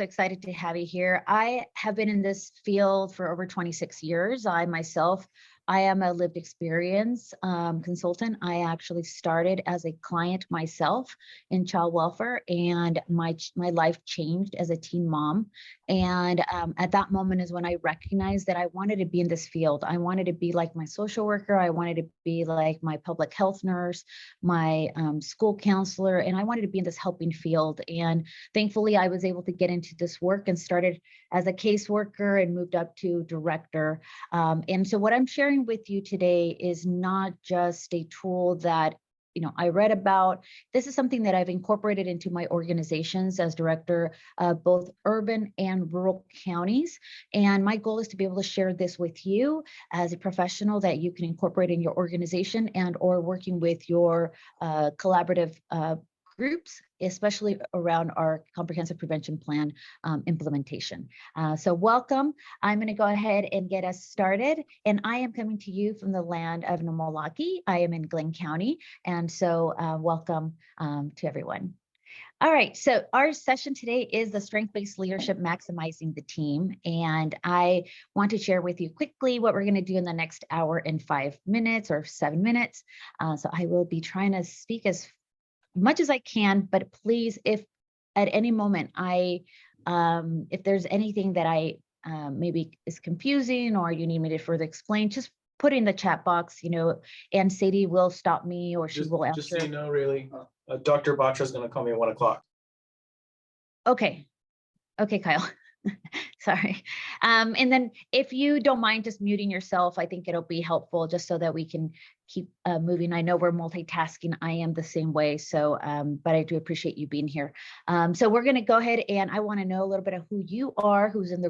excited to have you here. I have been in this field for over 26 years. I am a lived experience consultant. I actually started as a client myself in child welfare, and my life changed as a teen mom. And at that moment is when I recognized that I wanted to be in this field. I wanted to be like my social worker. I wanted to be like my public health nurse, my school counselor, and I wanted to be in this helping field. And thankfully, I was able to get into this work and started as a caseworker and moved up to director. And so what I'm sharing with you today is not just a tool that I read about. This is something that I've incorporated into my organizations as director of both urban and rural counties. And my goal is to be able to share this with you as a professional that you can incorporate in your organization and or working with your collaborative groups, especially around our comprehensive prevention plan implementation. So welcome. I'm going to go ahead and get us started. And I am coming to you from the land of Nomolaki. I am in Glenn County. And so welcome to everyone. All right, so our session today is the strength-based leadership maximizing the team. And I want to share with you quickly what we're going to do in the next hour and 5 minutes or 7 minutes. So I will be trying to speak as much as I can, but please, if at any moment if there's anything that I maybe is confusing or you need me to further explain, just put in the chat box, and Sadie will stop me or she will answer. Just so you know, really, Dr. Batra is going to call me at 1 o'clock. Okay, Kyle. Sorry. And then if you don't mind just muting yourself, I think it'll be helpful just so that we can keep moving. I know we're multitasking. I am the same way. So, but I do appreciate you being here. So we're going to go ahead and I want to know a little bit of who you are, who's in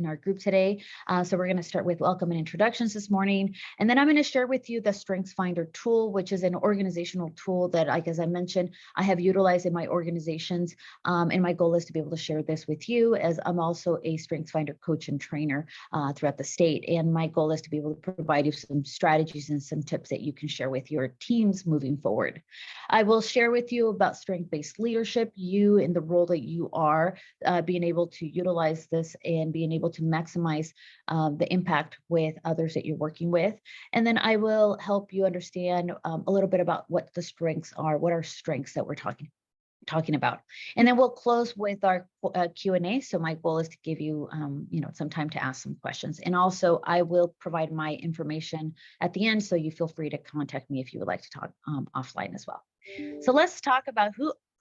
our group today. So we're going to start with welcome and introductions this morning. And then I'm going to share with you the StrengthsFinder tool, which is an organizational tool that, like, as I mentioned, I have utilized in my organizations. And my goal is to be able to share this with you, as I'm also a StrengthsFinder coach and trainer throughout the state. And my goal is to be able to provide you some strategies and some tips that you can share with your teams moving forward. I will share with you about strength-based leadership, you in the role that you are, being able to utilize this and being able to maximize the impact with others that you're working with. And then I will help you understand a little bit about what the strengths are, what are strengths that we're talking about. And then we'll close with our Q&A. So my goal is to give you, some time to ask some questions. And also I will provide my information at the end, so you feel free to contact me if you would like to talk offline as well. So let's talk about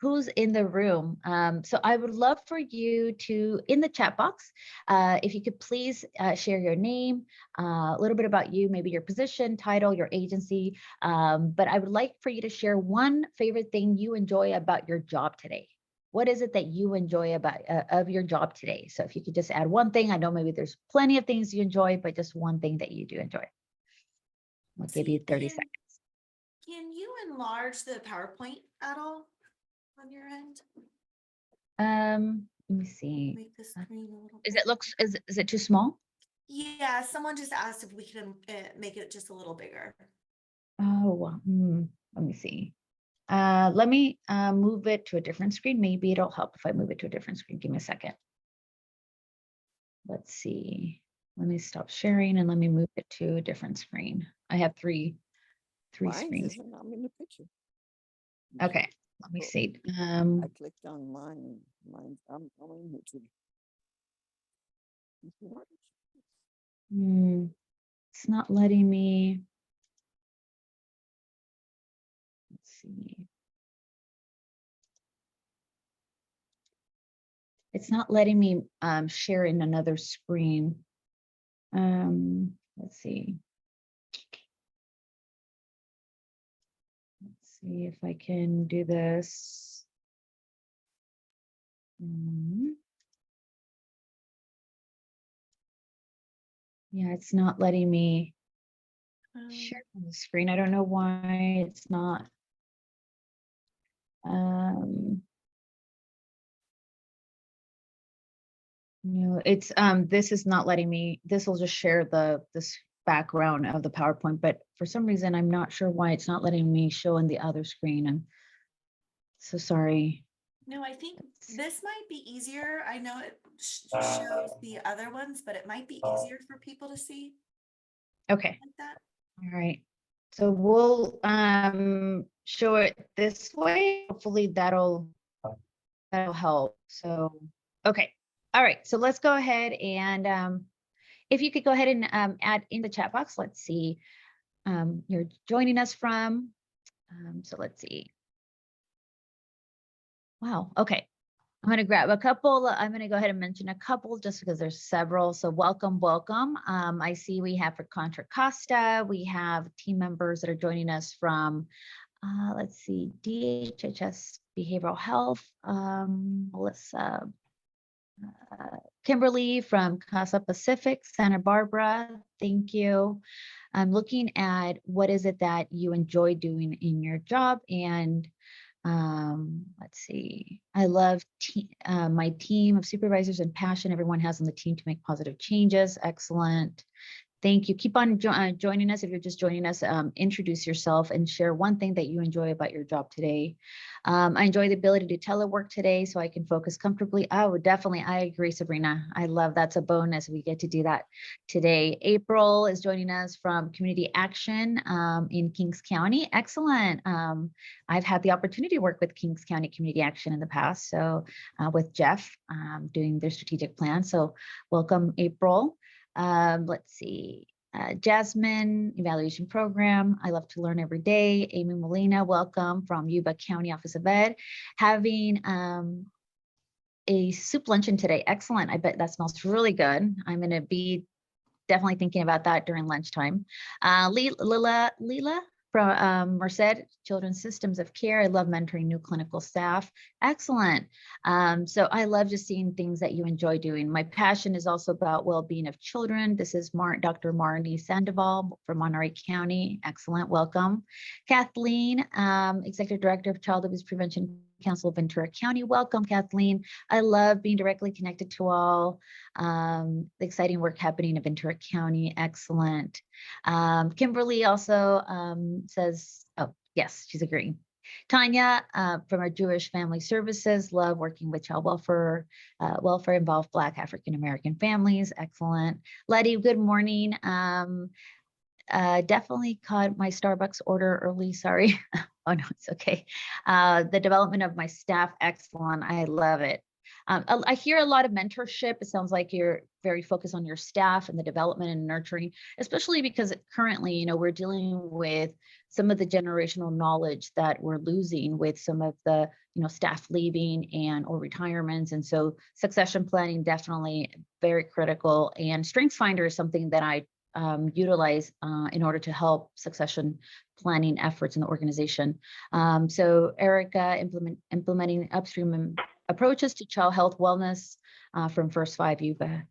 who's in the room. So I would love for you to, in the chat box, if you could please share your name, a little bit about you, maybe your position, title, your agency. But I would like for you to share one favorite thing you enjoy about your job today. What is it that you enjoy about of your job today? So if you could just add one thing, I know maybe there's plenty of things you enjoy, but just one thing that you do enjoy. I'll give you 30 seconds. Can you enlarge the PowerPoint at all on your end? Let me see. Make the screen a little. Is it too small? Yeah, someone just asked if we could make it just a little bigger. Oh, let me see. Let me move it to a different screen. Maybe it'll help if I move it to a different screen. Give me a second. Let's see. Let me stop sharing and let me move it to a different screen. I have three screens. I'm in the picture. Okay, let me see. I clicked on mine. I'm in here too. It's not letting me. Let's see. It's not letting me share in another screen. Let's see. Let's see if I can do this. Yeah, it's not letting me share on the screen. I don't know why it's not. It's this is not letting me. This will just share this background of the PowerPoint, but for some reason I'm not sure why it's not letting me show in the other screen. I'm so sorry. No, I think this might be easier. I know it shows the other ones, but it might be easier for people to see Okay, like that. all right. So we'll show it this way. Hopefully that'll help. So, okay. All right. So let's go ahead and if you could go ahead and add in the chat box, let's see. You're joining us from. So let's see. Wow. Okay. I'm going to grab a couple. I'm going to go ahead and mention a couple just because there's several. So welcome, welcome. I see we have for Contra Costa, we have team members that are joining us from, let's see, DHHS Behavioral Health, Melissa, Kimberly from Casa Pacific, Santa Barbara. Thank you. I'm looking at what is it that you enjoy doing in your job, and let's see. I love my team of supervisors and passion everyone has on the team to make positive changes. Excellent. Thank you. Keep on joining us. If you're just joining us, introduce yourself and share one thing that you enjoy about your job today. I enjoy the ability to telework today so I can focus comfortably. Oh, definitely. I agree, Sabrina. I love that's a bonus. We get to do that today. April is joining us from Community Action in Kings County. Excellent. I've had the opportunity to work with Kings County Community Action in the past. So with Jeff doing their strategic plan. So welcome, April. Let's see, Jasmine, evaluation program. I love to learn every day. Amy Molina, welcome from Yuba County Office of Ed. Having a soup luncheon today. Excellent. I bet that smells really good. I'm going to be definitely thinking about that during lunchtime. Lila from Merced Children's Systems of Care. I love mentoring new clinical staff. Excellent. So I love just seeing things that you enjoy doing. My passion is also about well-being of children. This is Dr. Marnie Sandoval from Monterey County. Excellent. Welcome. Kathleen, Executive Director of Child Abuse Prevention Council of Ventura County. Welcome, Kathleen. I love being directly connected to all the exciting work happening in Ventura County. Excellent. Kimberly also says, oh, yes, she's agreeing. Tanya from our Jewish Family Services, love working with child welfare, involved Black African American families. Excellent. Letty, good morning. Definitely caught my Starbucks order early, sorry. Oh no, it's okay. The development of my staff, excellent, I love it. I hear a lot of mentorship. It sounds like you're very focused on your staff and the development and nurturing, especially because currently, you know, we're dealing with some of the generational knowledge that we're losing with some of the, you know, staff leaving and or retirements. And so succession planning, definitely very critical. And StrengthsFinder is something that I utilize in order to help succession planning efforts in the organization. So Erica implementing upstream approaches to child health wellness from First Five Yuba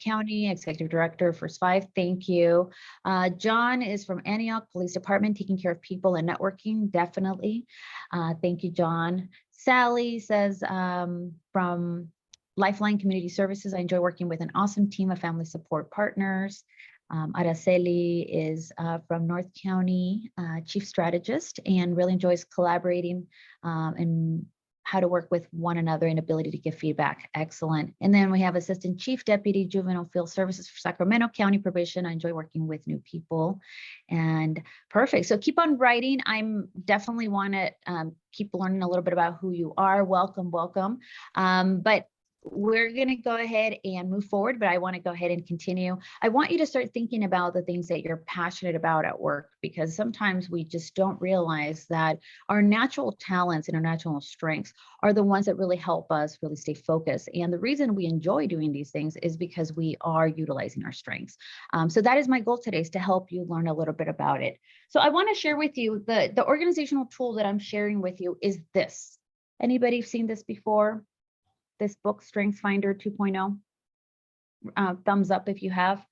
County, Executive Director, First Five, thank you. John is from Antioch Police Department, taking care of people and networking, definitely. Thank you, John. Sally says from Lifeline Community Services, I enjoy working with an awesome team of family support partners. Araceli is from North County, Chief Strategist, and really enjoys collaborating and how to work with one another and ability to give feedback. Excellent. And then we have Assistant Chief Deputy Juvenile Field Services for Sacramento County Probation. I enjoy working with new people. And perfect. So keep on writing. I'm definitely want to keep learning a little bit about who you are. Welcome, welcome. But we're going to go ahead and move forward, but I want to go ahead and continue. I want you to start thinking about the things that you're passionate about at work, because sometimes we just don't realize that our natural talents and our natural strengths are the ones that really help us really stay focused. And the reason we enjoy doing these things is because we are utilizing our strengths. So that is my goal today, is to help you learn a little bit about it. So I want to share with you the organizational tool that I'm sharing with you is this. Anybody seen this before? This book, StrengthsFinder 2.0. Thumbs up if you have.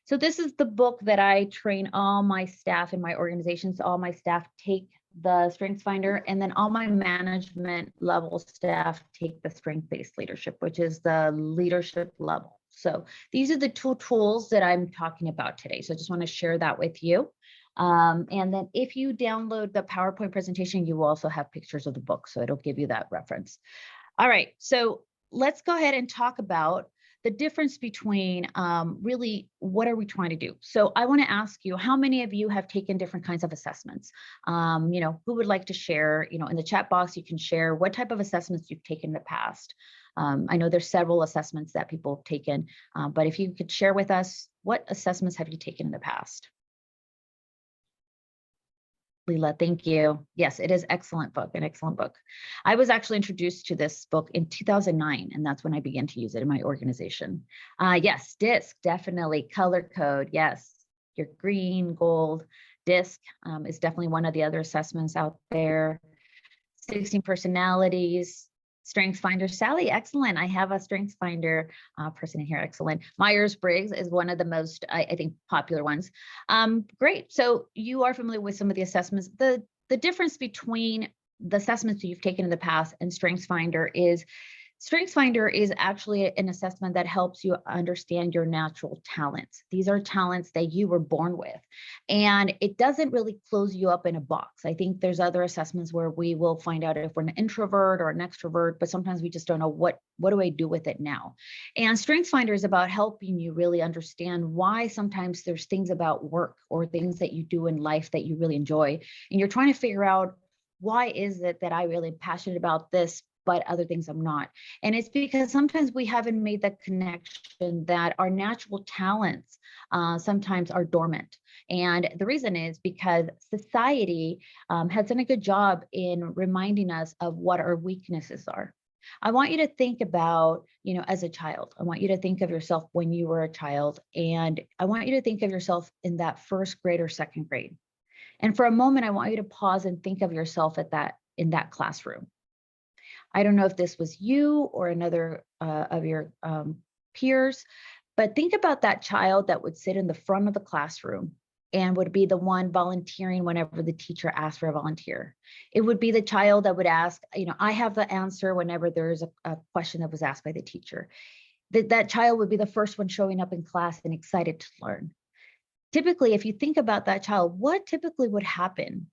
So this is the book that I train all my staff in my organization. So all my staff take the StrengthsFinder, and then all my management level staff take the strength-based leadership, which is the leadership level. So these are the two tools that I'm talking about today. So I just want to share that with you. And then if you download the PowerPoint presentation, you will also have pictures of the book. So it'll give you that reference. All right, so let's go ahead and talk about the difference between really what are we trying to do. So I want to ask you, how many of you have taken different kinds of assessments? Who would like to share, in the chat box, you can share what type of assessments you've taken in the past. I know there's several assessments that people have taken, but if you could share with us, what assessments have you taken in the past? Leela, thank you. Yes, it is an excellent book. I was actually introduced to this book in 2009, and that's when I began to use it in my organization. Yes, DISC, definitely. Color code, yes. Your green, gold. DISC is definitely one of the other assessments out there. 16 personalities. StrengthsFinder, Sally, excellent. I have a StrengthsFinder person in here, excellent. Myers-Briggs is one of the most, I think, popular ones. Great, so you are familiar with some of the assessments. The difference between the assessments that you've taken in the past and StrengthsFinder is actually an assessment that helps you understand your natural talents. These are talents that you were born with, and it doesn't really close you up in a box. I think there's other assessments where we will find out if we're an introvert or an extrovert, but sometimes we just don't know what do I do with it now. And StrengthsFinder is about helping you really understand why sometimes there's things about work or things that you do in life that you really enjoy, and you're trying to figure out, why is it that I really am passionate about this, but other things I'm not? And it's because sometimes we haven't made the connection that our natural talents sometimes are dormant. And the reason is because society has done a good job in reminding us of what our weaknesses are. I want you to think about, as a child, I want you to think of yourself when you were a child, and I want you to think of yourself in that first grade or second grade. And for a moment, I want you to pause and think of yourself in that classroom. I don't know if this was you or another of your peers, but think about that child that would sit in the front of the classroom and would be the one volunteering whenever the teacher asked for a volunteer. It would be the child that would ask, I have the answer whenever there's a question that was asked by the teacher. That child would be the first one showing up in class and excited to learn. Typically, if you think about that child, what typically would happen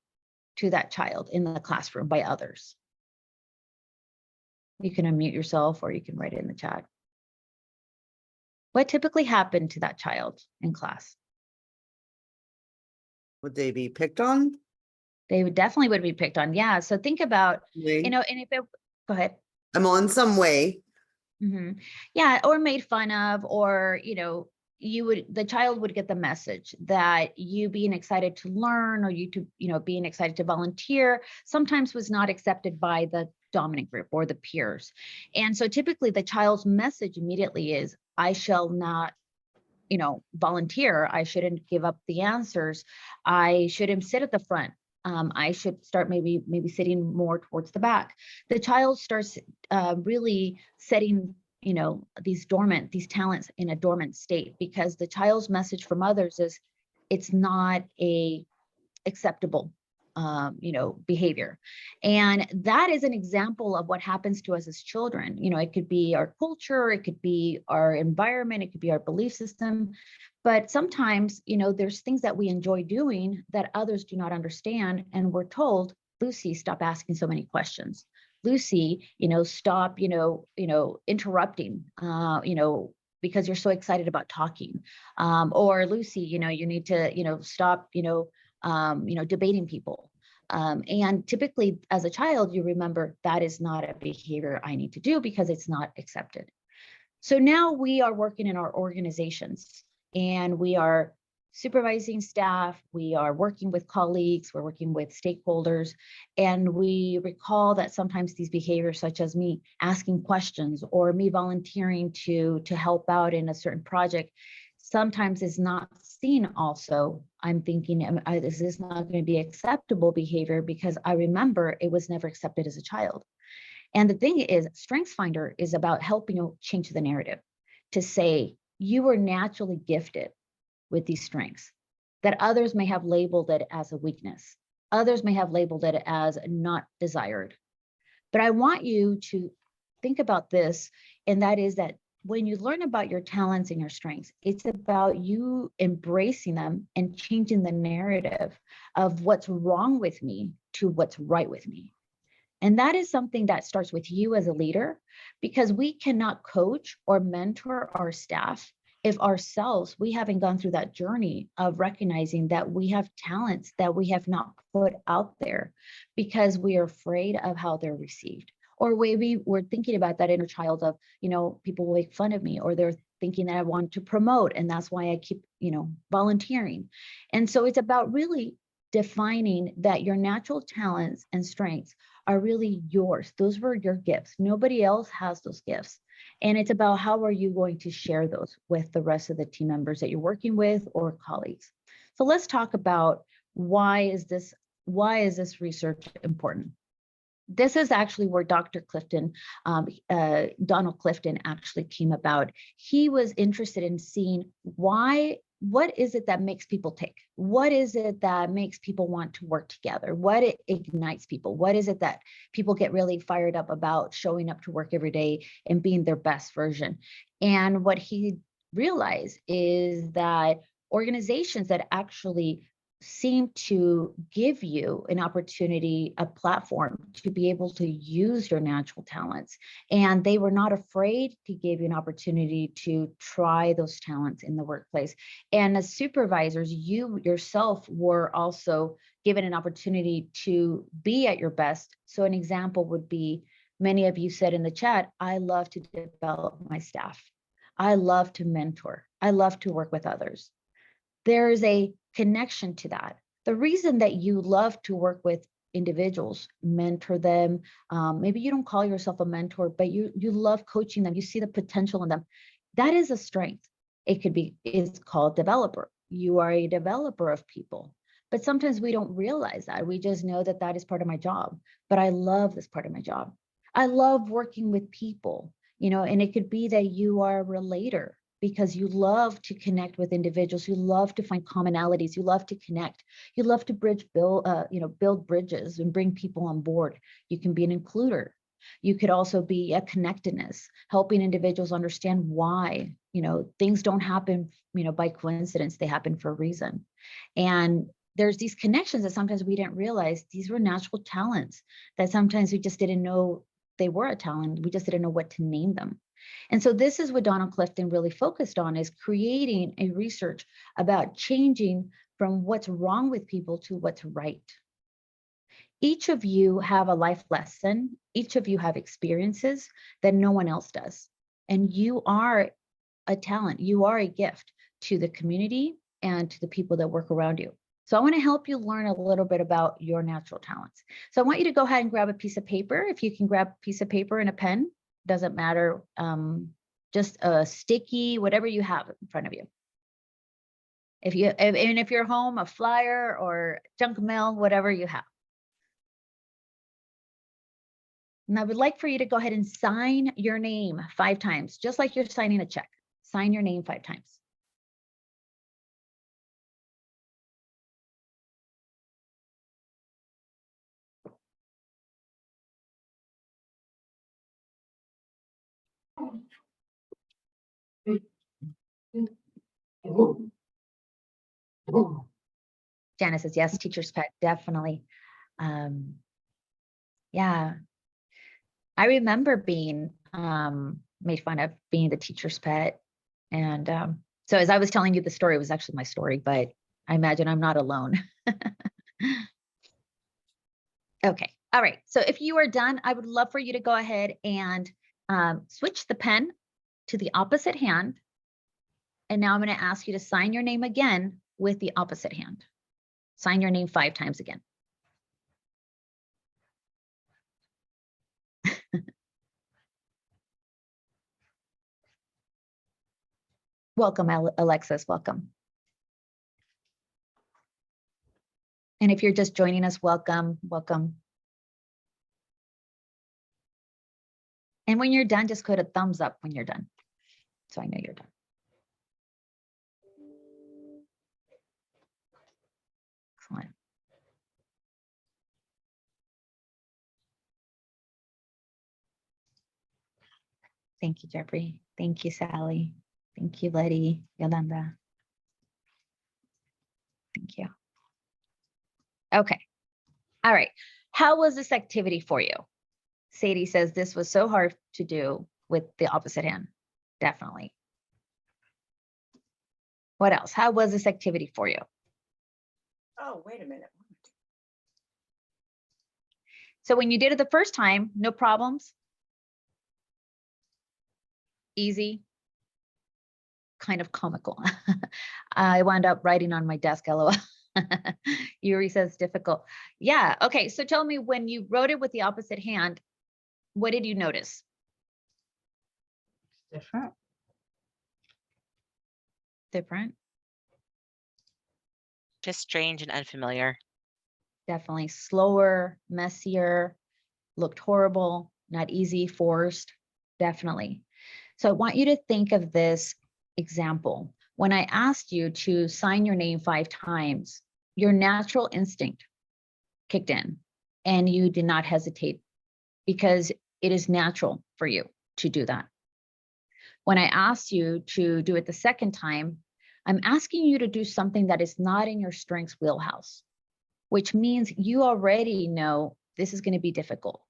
to that child in the classroom by others? You can unmute yourself or you can write it in the chat. What typically happened to that child in class? Would they be picked on? They would be picked on. Yeah. So think about, Way? and if it, go ahead. I'm on some way. Yeah, or made fun of, or, the child would get the message that you being excited to learn, or being excited to volunteer sometimes was not accepted by the dominant group or the peers. And so typically the child's message immediately is, I shall not, volunteer. I shouldn't give up the answers. I shouldn't sit at the front. I should start maybe sitting more towards the back. The child starts really setting these talents in a dormant state, because the child's message from others is it's not a acceptable behavior. And that is an example of what happens to us as children. It could be our culture, it could be our environment, it could be our belief system. But sometimes, there's things that we enjoy doing that others do not understand. And we're told, Lucy, stop asking so many questions. Lucy, stop, interrupting, because you're so excited about talking. Or Lucy, you need to, stop, debating people. And typically as a child, you remember that is not a behavior I need to do because it's not accepted. So now we are working in our organizations and we are supervising staff, we are working with colleagues, we're working with stakeholders, and we recall that sometimes these behaviors, such as me asking questions or me volunteering to help out in a certain project, sometimes is not seen also. I'm thinking, is this not going to be acceptable behavior because I remember it was never accepted as a child? And the thing is, StrengthsFinder is about helping you change the narrative to say you were naturally gifted with these strengths that others may have labeled it as a weakness. Others may have labeled it as not desired. But I want you to think about this, and that is that when you learn about your talents and your strengths, it's about you embracing them and changing the narrative of what's wrong with me to what's right with me. And that is something that starts with you as a leader, because we cannot coach or mentor our staff if ourselves, we haven't gone through that journey of recognizing that we have talents that we have not put out there because we are afraid of how they're received. Or maybe we're thinking about that inner child of, people will make fun of me, or they're thinking that I want to promote, and that's why I keep, volunteering. And so it's about really defining that your natural talents and strengths are really yours. Those were your gifts. Nobody else has those gifts. And it's about how are you going to share those with the rest of the team members that you're working with or colleagues. So let's talk about why is this research important? This is actually where Dr. Clifton, Donald Clifton actually came about. He was interested in seeing what is it that makes people tick? What is it that makes people want to work together? What ignites people? What is it that people get really fired up about showing up to work every day and being their best version? And what he realized is that organizations that actually seem to give you an opportunity, a platform to be able to use your natural talents. And they were not afraid to give you an opportunity to try those talents in the workplace. And as supervisors, you yourself were also given an opportunity to be at your best. So an example would be, many of you said in the chat, I love to develop my staff. I love to mentor. I love to work with others. There is a connection to that. The reason that you love to work with individuals, mentor them, maybe you don't call yourself a mentor, but you love coaching them, you see the potential in them. That is a strength. It's called developer. You are a developer of people. But sometimes we don't realize that. We just know that that is part of my job. But I love this part of my job. I love working with people, and it could be that you are a relator, because you love to connect with individuals, you love to find commonalities, you love to connect, you love to build bridges and bring people on board. You can be an includer. You could also be a connectedness, helping individuals understand why, things don't happen, by coincidence, they happen for a reason. And there's these connections that sometimes we didn't realize these were natural talents that sometimes we just didn't know they were a talent. We just didn't know what to name them. And so this is what Donald Clifton really focused on, is creating a research about changing from what's wrong with people to what's right. Each of you have a life lesson. Each of you have experiences that no one else does. And you are a talent. You are a gift to the community and to the people that work around you. So I want to help you learn a little bit about your natural talents. So I want you to go ahead and grab a piece of paper. If you can grab a piece of paper and a pen, doesn't matter, just a sticky, whatever you have in front of you. If you're home, a flyer or junk mail, whatever you have. And I would like for you to go ahead and sign your name 5 times, just like you're signing a check. Sign your name 5 times. Janice says, yes, teacher's pet, definitely. Yeah, I remember being made fun of being the teacher's pet. And so as I was telling you the story, it was actually my story, but I imagine I'm not alone. Okay, all right. So if you are done, I would love for you to go ahead and switch the pen to the opposite hand. And now I'm going to ask you to sign your name again with the opposite hand. Sign your name 5 times again. Welcome, Alexis, welcome. And if you're just joining us, welcome, welcome. And when you're done, just put a thumbs up when you're done, so I know you're done. Excellent. Thank you, Jeffrey. Thank you, Sally. Thank you, Letty, Yolanda. Thank you. Okay. All right. How was this activity for you? Sadie says this was so hard to do with the opposite hand. Definitely. What else? How was this activity for you? Oh, wait a minute. So when you did it the first time, no problems? Easy? Kind of comical. I wound up writing on my desk, LOL. Yuri says difficult. Yeah, okay, so tell me, when you wrote it with the opposite hand, what did you notice? Different. Different? Just strange and unfamiliar. Definitely slower, messier, looked horrible, not easy, forced, definitely. So I want you to think of this example. When I asked you to sign your name 5 times, your natural instinct kicked in and you did not hesitate because it is natural for you to do that. When I asked you to do it the second time, I'm asking you to do something that is not in your strengths wheelhouse, which means you already know this is going to be difficult.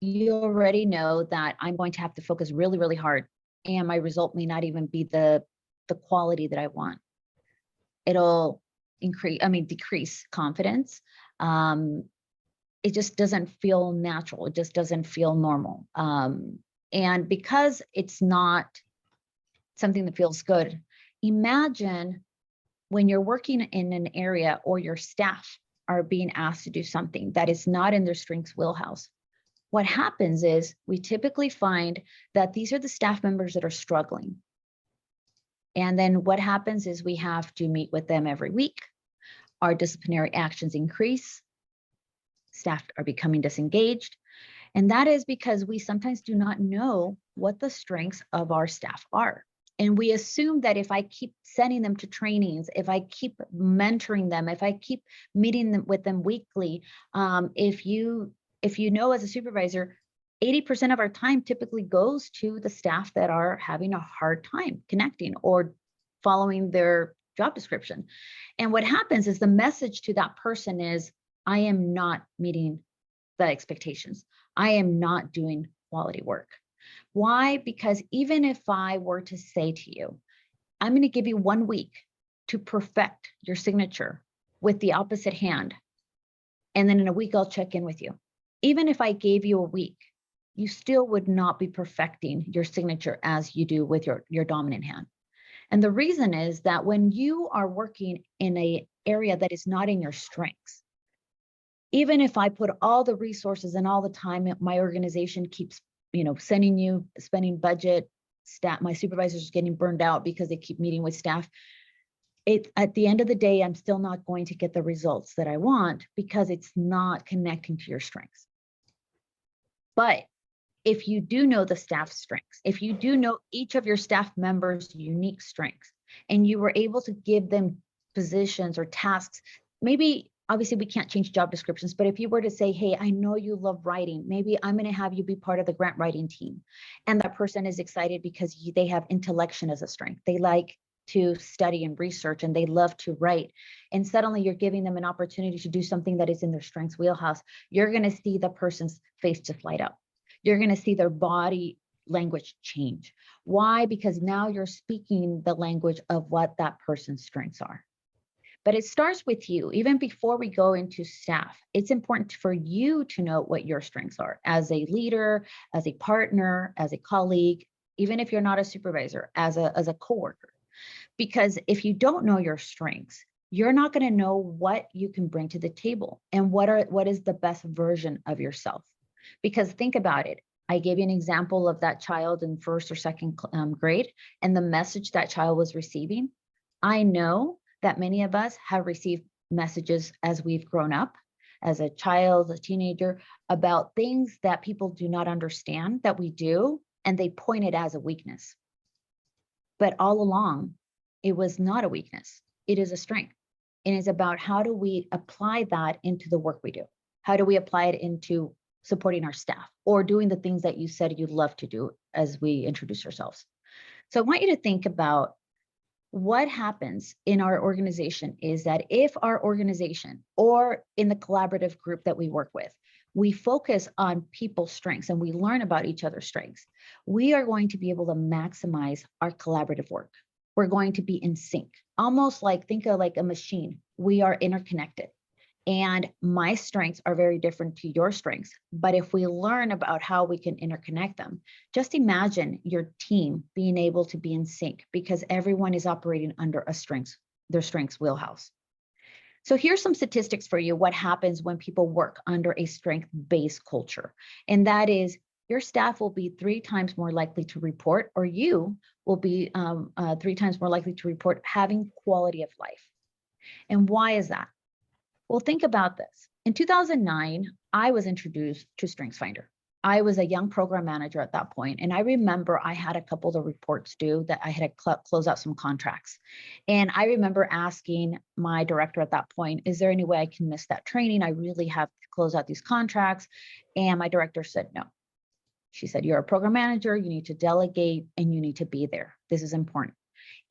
You already know that I'm going to have to focus really, really hard, and my result may not even be the quality that I want. It'll decrease confidence. It just doesn't feel natural. It just doesn't feel normal. And because it's not something that feels good, imagine when you're working in an area or your staff are being asked to do something that is not in their strengths wheelhouse. What happens is we typically find that these are the staff members that are struggling. And then what happens is we have to meet with them every week. Our disciplinary actions increase. Staff are becoming disengaged. And that is because we sometimes do not know what the strengths of our staff are. And we assume that if I keep sending them to trainings, if I keep mentoring them, if I keep meeting with them weekly, if you know, as a supervisor, 80% of our time typically goes to the staff that are having a hard time connecting or following their job description. And what happens is the message to that person is, I am not meeting the expectations. I am not doing quality work. Why? Because even if I were to say to you, I'm going to give you 1 week to perfect your signature with the opposite hand, and then in a week I'll check in with you. Even if I gave you a week, you still would not be perfecting your signature as you do with your dominant hand. And the reason is that when you are working in an area that is not in your strengths, even if I put all the resources and all the time, my organization keeps, spending budget, staff, my supervisors are getting burned out because they keep meeting with staff. At the end of the day, I'm still not going to get the results that I want because it's not connecting to your strengths. But if you do know the staff strengths, if you do know each of your staff members' unique strengths, and you were able to give them positions or tasks, maybe obviously we can't change job descriptions, but if you were to say, hey, I know you love writing, maybe I'm going to have you be part of the grant writing team. And that person is excited because they have intellection as a strength. They like to study and research and they love to write. And suddenly you're giving them an opportunity to do something that is in their strengths wheelhouse. You're going to see the person's face just light up. You're going to see their body language change. Why? Because now you're speaking the language of what that person's strengths are. But it starts with you. Even before we go into staff, it's important for you to know what your strengths are as a leader, as a partner, as a colleague, even if you're not a supervisor, as a coworker. Because if you don't know your strengths, you're not going to know what you can bring to the table and what is the best version of yourself. Because think about it. I gave you an example of that child in first or second grade and the message that child was receiving. I know that many of us have received messages as we've grown up, as a child, a teenager, about things that people do not understand that we do, and they point it as a weakness. But all along, it was not a weakness. It is a strength. And it's about how do we apply that into the work we do? How do we apply it into supporting our staff or doing the things that you said you'd love to do as we introduce ourselves? So I want you to think about what happens in our organization is that if our organization or in the collaborative group that we work with, we focus on people's strengths and we learn about each other's strengths, we are going to be able to maximize our collaborative work. We're going to be in sync, almost like, think of like a machine. We are interconnected. And my strengths are very different to your strengths. But if we learn about how we can interconnect them, just imagine your team being able to be in sync because everyone is operating under their strengths wheelhouse. So here's some statistics for you, what happens when people work under a strength-based culture. And that is your staff will be 3 times more likely to report, or you will be 3 times more likely to report having quality of life. And why is that? Well, think about this. In 2009, I was introduced to StrengthsFinder. I was a young program manager at that point, and I remember I had a couple of reports due that I had to close out some contracts. And I remember asking my director at that point, is there any way I can miss that training? I really have to close out these contracts. And my director said no. She said, you're a program manager, you need to delegate, and you need to be there. This is important.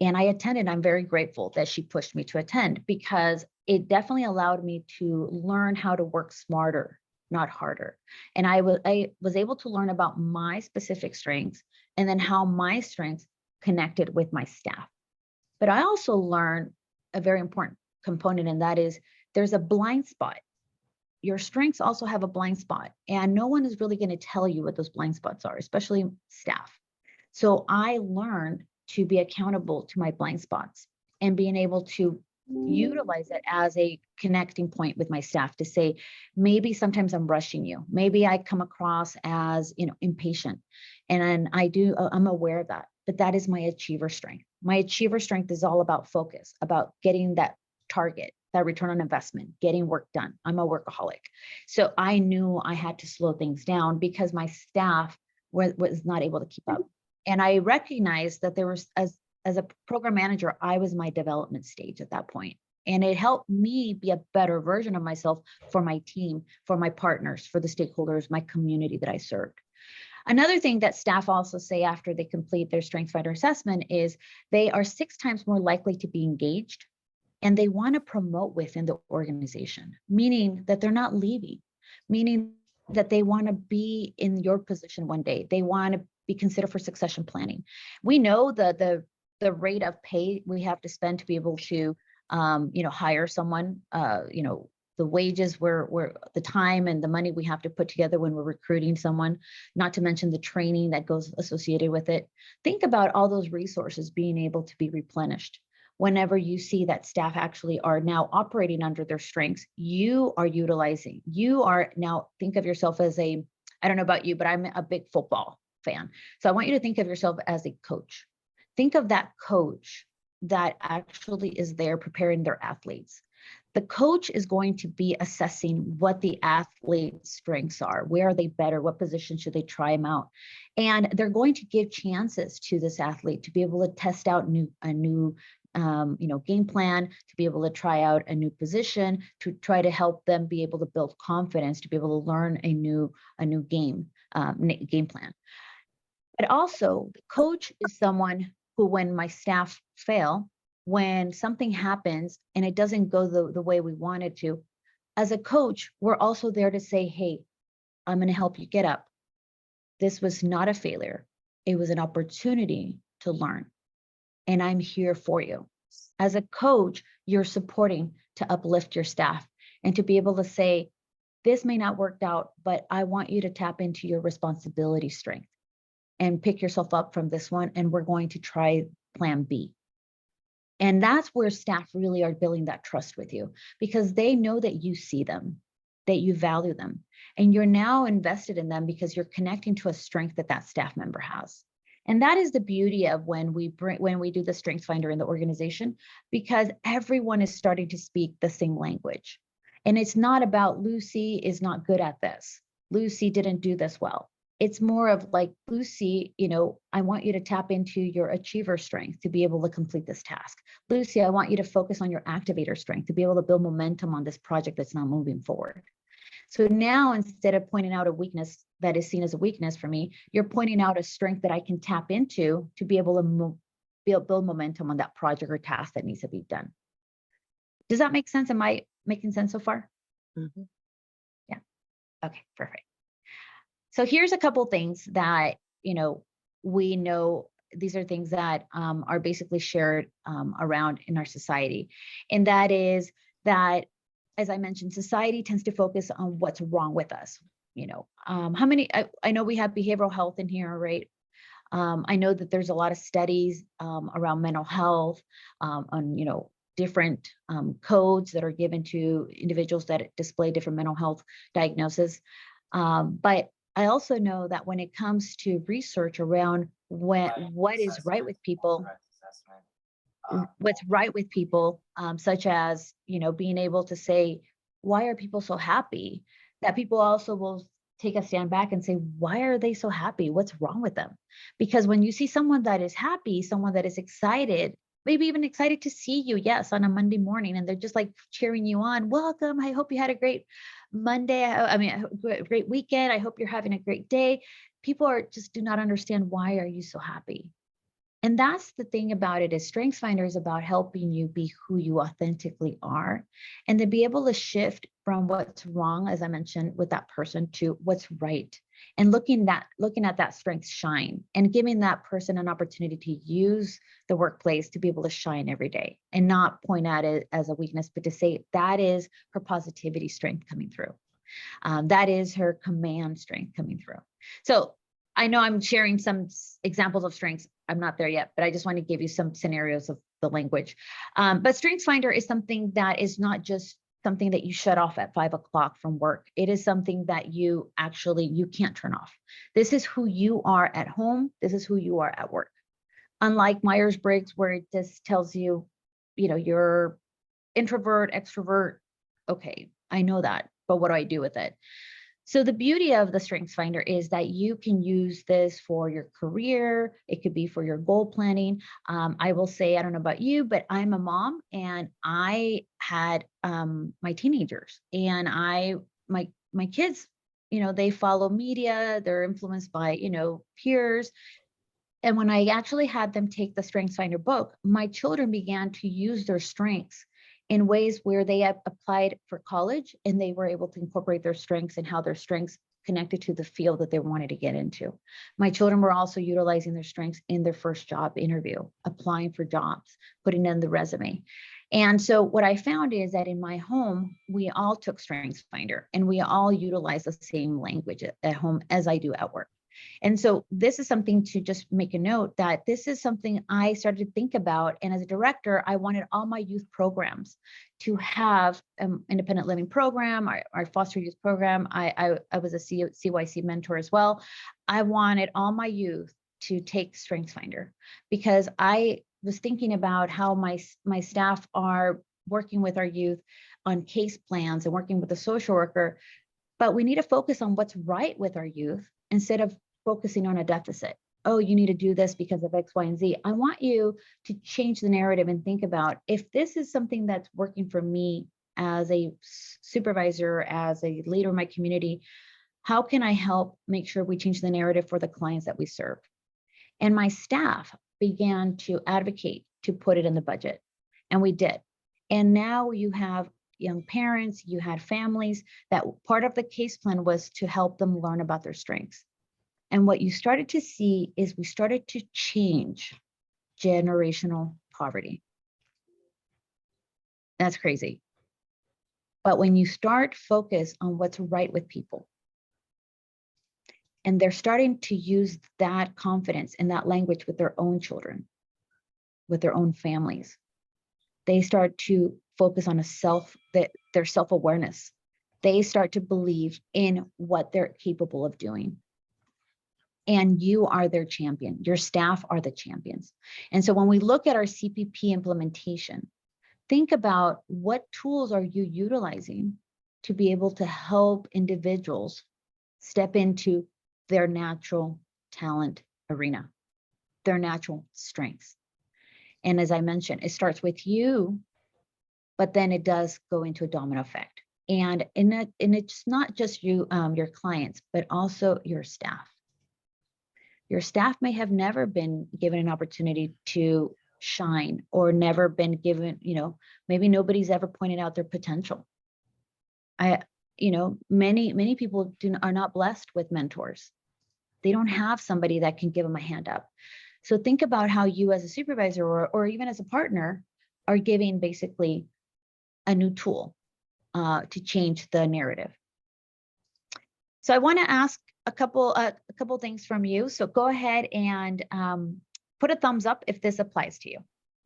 And I attended. I'm very grateful that she pushed me to attend because it definitely allowed me to learn how to work smarter, not harder. And I was able to learn about my specific strengths and then how my strengths connected with my staff. But I also learned a very important component, and that is there's a blind spot. Your strengths also have a blind spot, and no one is really going to tell you what those blind spots are, especially staff. So I learned to be accountable to my blind spots and being able to utilize it as a connecting point with my staff to say, maybe sometimes I'm rushing you. Maybe I come across as, impatient. And I'm aware of that, but that is my achiever strength. My achiever strength is all about focus, about getting that target, that return on investment, getting work done. I'm a workaholic. So I knew I had to slow things down because my staff was not able to keep up. And I recognized that there was, as a program manager, I was my development stage at that point. And it helped me be a better version of myself for my team, for my partners, for the stakeholders, my community that I served. Another thing that staff also say after they complete their StrengthsFinder assessment is they are 6 times more likely to be engaged and they want to promote within the organization, meaning that they're not leaving, meaning that they want to be in your position one day. They want to be considered for succession planning. We know the rate of pay we have to spend to be able to hire someone, the wages where the time and the money we have to put together when we're recruiting someone, not to mention the training that goes associated with it. Think about all those resources being able to be replenished. Whenever you see that staff actually are now operating under their strengths, you are utilizing, you are now, think of yourself as I don't know about you, but I'm a big football fan. So I want you to think of yourself as a coach. Think of that coach that actually is there preparing their athletes. The coach is going to be assessing what the athlete's strengths are. Where are they better? What position should they try them out? And they're going to give chances to this athlete to be able to test out a new game plan, to be able to try out a new position, to try to help them be able to build confidence, to be able to learn a new game plan. But also, the coach is someone who, when my staff fail, when something happens and it doesn't go the way we wanted to, as a coach, we're also there to say, hey, I'm going to help you get up. This was not a failure. It was an opportunity to learn. And I'm here for you. As a coach, you're supporting to uplift your staff and to be able to say, this may not work out, but I want you to tap into your responsibility strength and pick yourself up from this one. And we're going to try plan B. And that's where staff really are building that trust with you because they know that you see them, that you value them, and you're now invested in them because you're connecting to a strength that staff member has. And that is the beauty of when we do the StrengthsFinder in the organization, because everyone is starting to speak the same language. And it's not about Lucy is not good at this. Lucy didn't do this well. It's more of like, Lucy, I want you to tap into your achiever strength to be able to complete this task. Lucy, I want you to focus on your activator strength to be able to build momentum on this project that's not moving forward. So now instead of pointing out a weakness that is seen as a weakness for me, you're pointing out a strength that I can tap into to be able to build momentum on that project or task that needs to be done. Does that make sense? Am I making sense so far? Mhm. Yeah. Okay, perfect. So here's a couple things that, we know these are things that are basically shared around in our society. And that is that, as I mentioned, society tends to focus on what's wrong with us. How many, I know we have behavioral health in here, right? I know that there's a lot of studies around mental health, on, different codes that are given to individuals that display different mental health diagnoses. But I also know that when it comes to research around what is right with people, what's right with people, such as, being able to say, why are people so happy? That people also will take a stand back and say, why are they so happy? What's wrong with them? Because when you see someone that is happy, someone that is excited, maybe even excited to see you, yes, on a Monday morning, and they're just like cheering you on, welcome, I hope you had a great Monday, a great weekend, I hope you're having a great day. People do not understand, why are you so happy? And that's the thing about it, is StrengthsFinder is about helping you be who you authentically are, and to be able to shift from what's wrong, as I mentioned, with that person, to what's right, and looking at that strength shine, and giving that person an opportunity to use the workplace to be able to shine every day, and not point at it as a weakness, but to say that is her positivity strength coming through. That is her command strength coming through. So I know I'm sharing some examples of strengths. I'm not there yet, but I just want to give you some scenarios of the language. But StrengthsFinder is something that is not just something that you shut off at 5 o'clock from work. It is something that you can't turn off. This is who you are at home. This is who you are at work. Unlike Myers-Briggs, where it just tells you, you're introvert, extrovert. Okay, I know that, but what do I do with it? So the beauty of the StrengthsFinder is that you can use this for your career. It could be for your goal planning. I will say, I don't know about you, but I'm a mom, and I had my teenagers, and my kids, they follow media, they're influenced by, peers. And when I actually had them take the StrengthsFinder book, my children began to use their strengths in ways where they have applied for college, and they were able to incorporate their strengths and how their strengths connected to the field that they wanted to get into. My children were also utilizing their strengths in their first job interview, applying for jobs, putting in the resume. And so what I found is that in my home, we all took StrengthsFinder, and we all utilize the same language at home as I do at work. And so this is something to just make a note, that this is something I started to think about. And as a director, I wanted all my youth programs to have independent living program, our foster youth program. I was a CYC mentor as well. I wanted all my youth to take StrengthsFinder, because I was thinking about how my staff are working with our youth on case plans and working with a social worker. But we need to focus on what's right with our youth instead of focusing on a deficit. Oh, you need to do this because of X, Y, and Z. I want you to change the narrative and think about, if this is something that's working for me as a supervisor, as a leader in my community, how can I help make sure we change the narrative for the clients that we serve? And my staff began to advocate to put it in the budget, and we did. And now you have young parents, you had families that part of the case plan was to help them learn about their strengths. And what you started to see is we started to change generational poverty. That's crazy. But when you start focus on what's right with people, and they're starting to use that confidence and that language with their own children, with their own families, they start to focus on their self-awareness. They start to believe in what they're capable of doing. And you are their champion. Your staff are the champions. And so when we look at our CPP implementation, think about, what tools are you utilizing to be able to help individuals step into their natural talent arena, their natural strengths. And as I mentioned, it starts with you, but then it does go into a domino effect. And it's not just you, your clients, but also your staff. Your staff may have never been given an opportunity to shine, or never been given, maybe nobody's ever pointed out their potential. Many people are not blessed with mentors. They don't have somebody that can give them a hand up. So think about how you as a supervisor or even as a partner are giving basically a new tool to change the narrative. So I want to ask a couple things from you. So go ahead and put a thumbs up if this applies to you.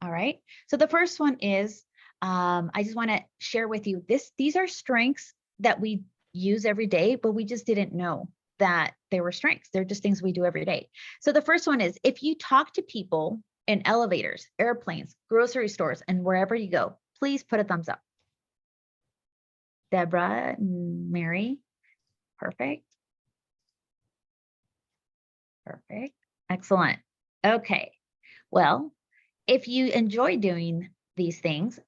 All right. So the first one is, I just want to share with you these are strengths that we use every day, but we just didn't know that they were strengths. They're just things we do every day. So the first one is, if you talk to people in elevators, airplanes, grocery stores, and wherever you go, please put a thumbs up. Deborah, Mary, perfect. Perfect. Excellent. Okay. Well, if you enjoy doing these things,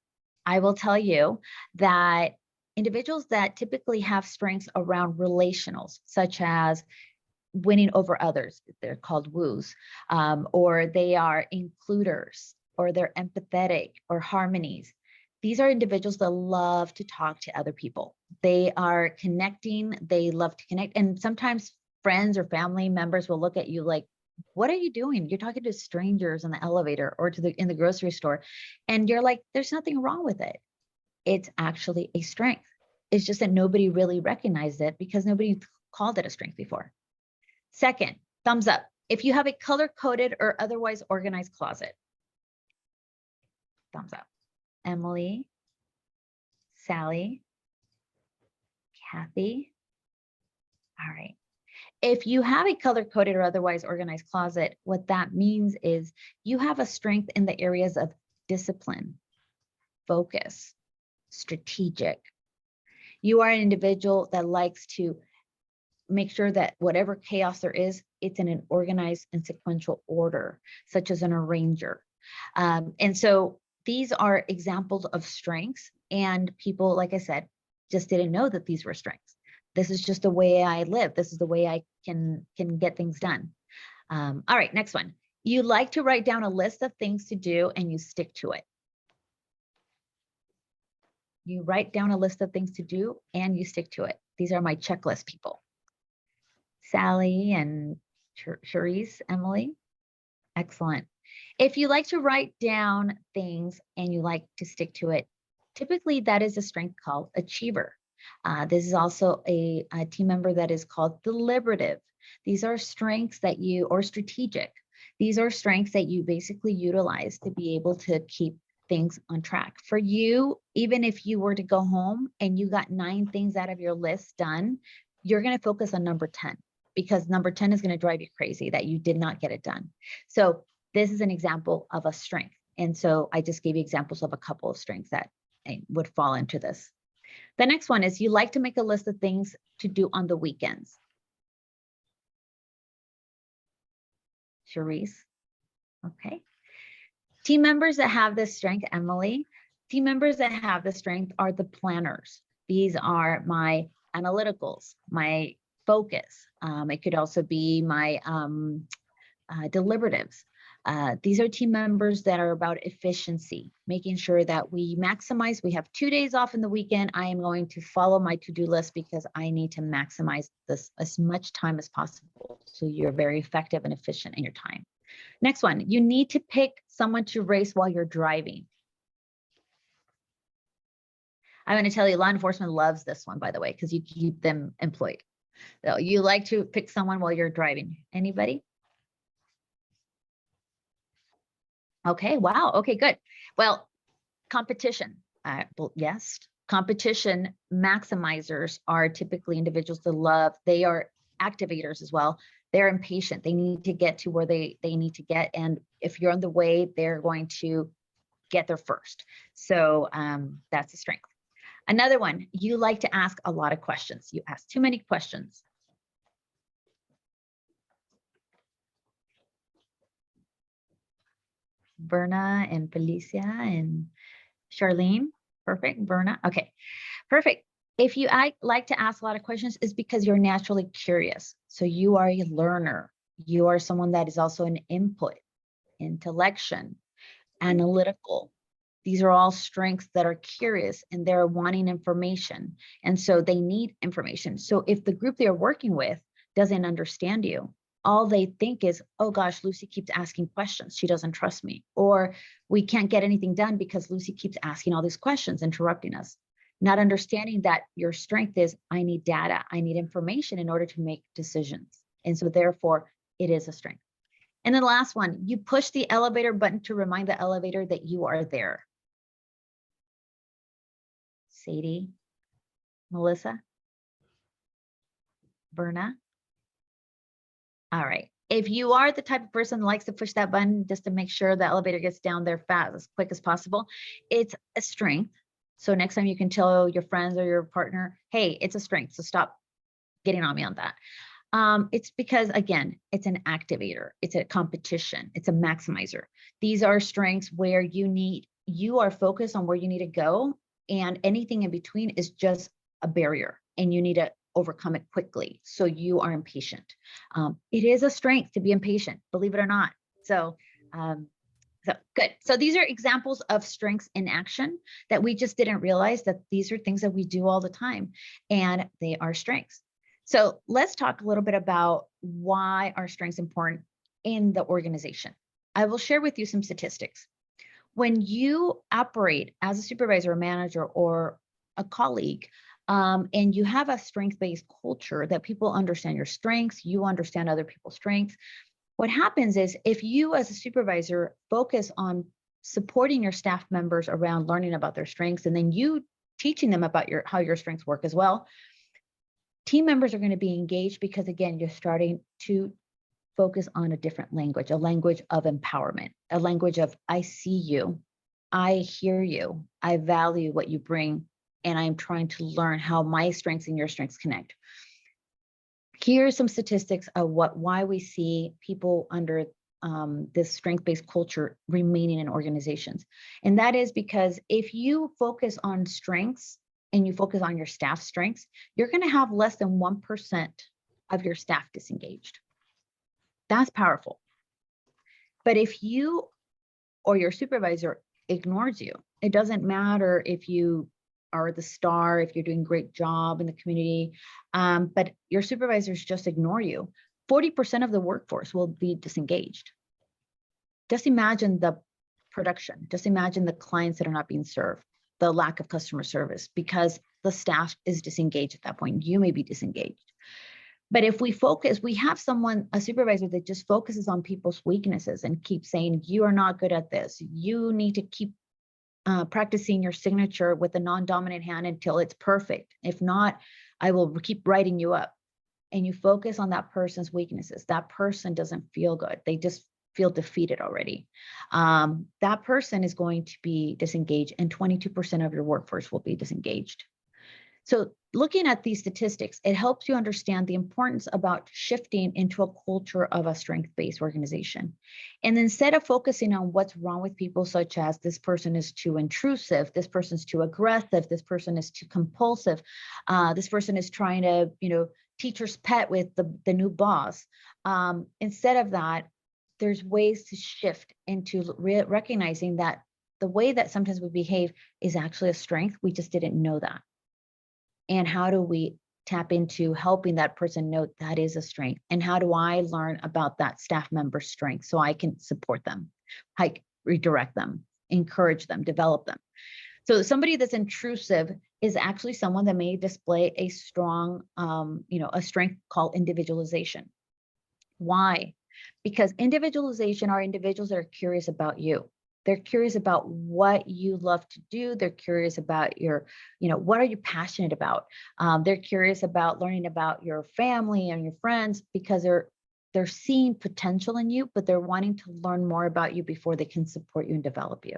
I will tell you that individuals that typically have strengths around relationals, such as winning over others, they're called woos, or they are includers, or they're empathetic, or harmonies. These are individuals that love to talk to other people. They are connecting. They love to connect. And sometimes friends or family members will look at you like, what are you doing? You're talking to strangers in the elevator or in the grocery store. And you're like, there's nothing wrong with it. It's actually a strength. It's just that nobody really recognized it because nobody called it a strength before. Second, thumbs up if you have a color-coded or otherwise organized closet. Thumbs up. Emily, Sally, Kathy. All right. If you have a color-coded or otherwise organized closet, what that means is you have a strength in the areas of discipline, focus, strategic. You are an individual that likes to make sure that whatever chaos there is, it's in an organized and sequential order, such as an arranger. And so these are examples of strengths, and people, like I said, just didn't know that these were strengths. This is just the way I live. This is the way I can get things done. All right, next one. You like to write down a list of things to do and you stick to it. You write down a list of things to do and you stick to it. These are my checklist people. Sally and Charisse, Emily. Excellent. If you like to write down things and you like to stick to it, typically that is a strength called achiever. This is also a team member that is called deliberative. These are strengths that you, or strategic. These are strengths that you basically utilize to be able to keep things on track. For you, even if you were to go home and you got 9 things out of your list done, you're going to focus on number 10, because number 10 is going to drive you crazy that you did not get it done. So this is an example of a strength. And so I just gave you examples of a couple of strengths that would fall into this. The next one is you like to make a list of things to do on the weekends. Charisse. Okay. Team members that have this strength, Emily. Team members that have this strength are the planners. These are my analyticals, my focus. It could also be my deliberatives. These are team members that are about efficiency, making sure that we maximize. We have 2 days off in the weekend. I am going to follow my to-do list because I need to maximize this as much time as possible. So you're very effective and efficient in your time. Next one, you need to pick someone to race while you're driving. I'm going to tell you, law enforcement loves this one, by the way, because you keep them employed. So you like to pick someone while you're driving. Anybody? Okay, wow. Okay, good. Well, competition. Yes, competition maximizers are typically individuals that love, they are activators as well. They're impatient. They need to get to where they need to get. And if you're on the way, they're going to get there first. So that's a strength. Another one, you like to ask a lot of questions. You ask too many questions. Berna and Felicia and Charlene. Perfect. Berna. Okay, perfect. If you like to ask a lot of questions, it's because you're naturally curious. So you are a learner. You are someone that is also an input, intellection, analytical. These are all strengths that are curious and they're wanting information. And so they need information. So if the group they're working with doesn't understand you, all they think is, oh gosh, Lucy keeps asking questions. She doesn't trust me. Or we can't get anything done because Lucy keeps asking all these questions, interrupting us. Not understanding that your strength is, I need data, I need information in order to make decisions. And so therefore, it is a strength. And then the last one, you push the elevator button to remind the elevator that you are there. Sadie, Melissa, Berna. All right. If you are the type of person that likes to push that button just to make sure the elevator gets down there fast, as quick as possible, it's a strength. So next time you can tell your friends or your partner, hey, it's a strength. So stop getting on me on that. It's because, again, it's an activator. It's a competition. It's a maximizer. These are strengths where you are focused on where you need to go, and anything in between is just a barrier and you need to overcome it quickly. So you are impatient. It is a strength to be impatient, believe it or not. So good. So these are examples of strengths in action that we just didn't realize that these are things that we do all the time, and they are strengths. So let's talk a little bit about why are strengths important in the organization. I will share with you some statistics. When you operate as a supervisor, a manager, or a colleague, and you have a strength-based culture that people understand your strengths, you understand other people's strengths, what happens is if you as a supervisor focus on supporting your staff members around learning about their strengths, and then you teaching them about how your strengths work as well, team members are going to be engaged because, again, you're starting to focus on a different language, a language of empowerment, a language of I see you, I hear you, I value what you bring, and I'm trying to learn how my strengths and your strengths connect. Here are some statistics of why we see people under this strength-based culture remaining in organizations. And that is because if you focus on strengths and you focus on your staff strengths, you're going to have less than 1% of your staff disengaged. That's powerful. But if you or your supervisor ignores you, it doesn't matter if you are the star, if you're doing a great job in the community, but your supervisors just ignore you, 40% of the workforce will be disengaged. Just imagine the production, just imagine the clients that are not being served, the lack of customer service because the staff is disengaged at that point. You may be disengaged. But if we focus, we have a supervisor that just focuses on people's weaknesses and keeps saying, you are not good at this. You need to keep practicing your signature with a non-dominant hand until it's perfect. If not, I will keep writing you up. And you focus on that person's weaknesses. That person doesn't feel good. They just feel defeated already. That person is going to be disengaged, and 22% of your workforce will be disengaged. So looking at these statistics, it helps you understand the importance about shifting into a culture of a strength-based organization. And instead of focusing on what's wrong with people, such as this person is too intrusive, this person's too aggressive, this person is too compulsive, this person is trying to, teacher's pet with the new boss. Instead of that, there's ways to shift into recognizing that the way that sometimes we behave is actually a strength. We just didn't know that. And how do we tap into helping that person know that is a strength? And how do I learn about that staff member's strength so I can support them, redirect them, encourage them, develop them? So somebody that's intrusive is actually someone that may display a strong, a strength called individualization. Why? Because individualization are individuals that are curious about you. They're curious about what you love to do. They're curious about what are you passionate about? They're curious about learning about your family and your friends because they're seeing potential in you, but they're wanting to learn more about you before they can support you and develop you.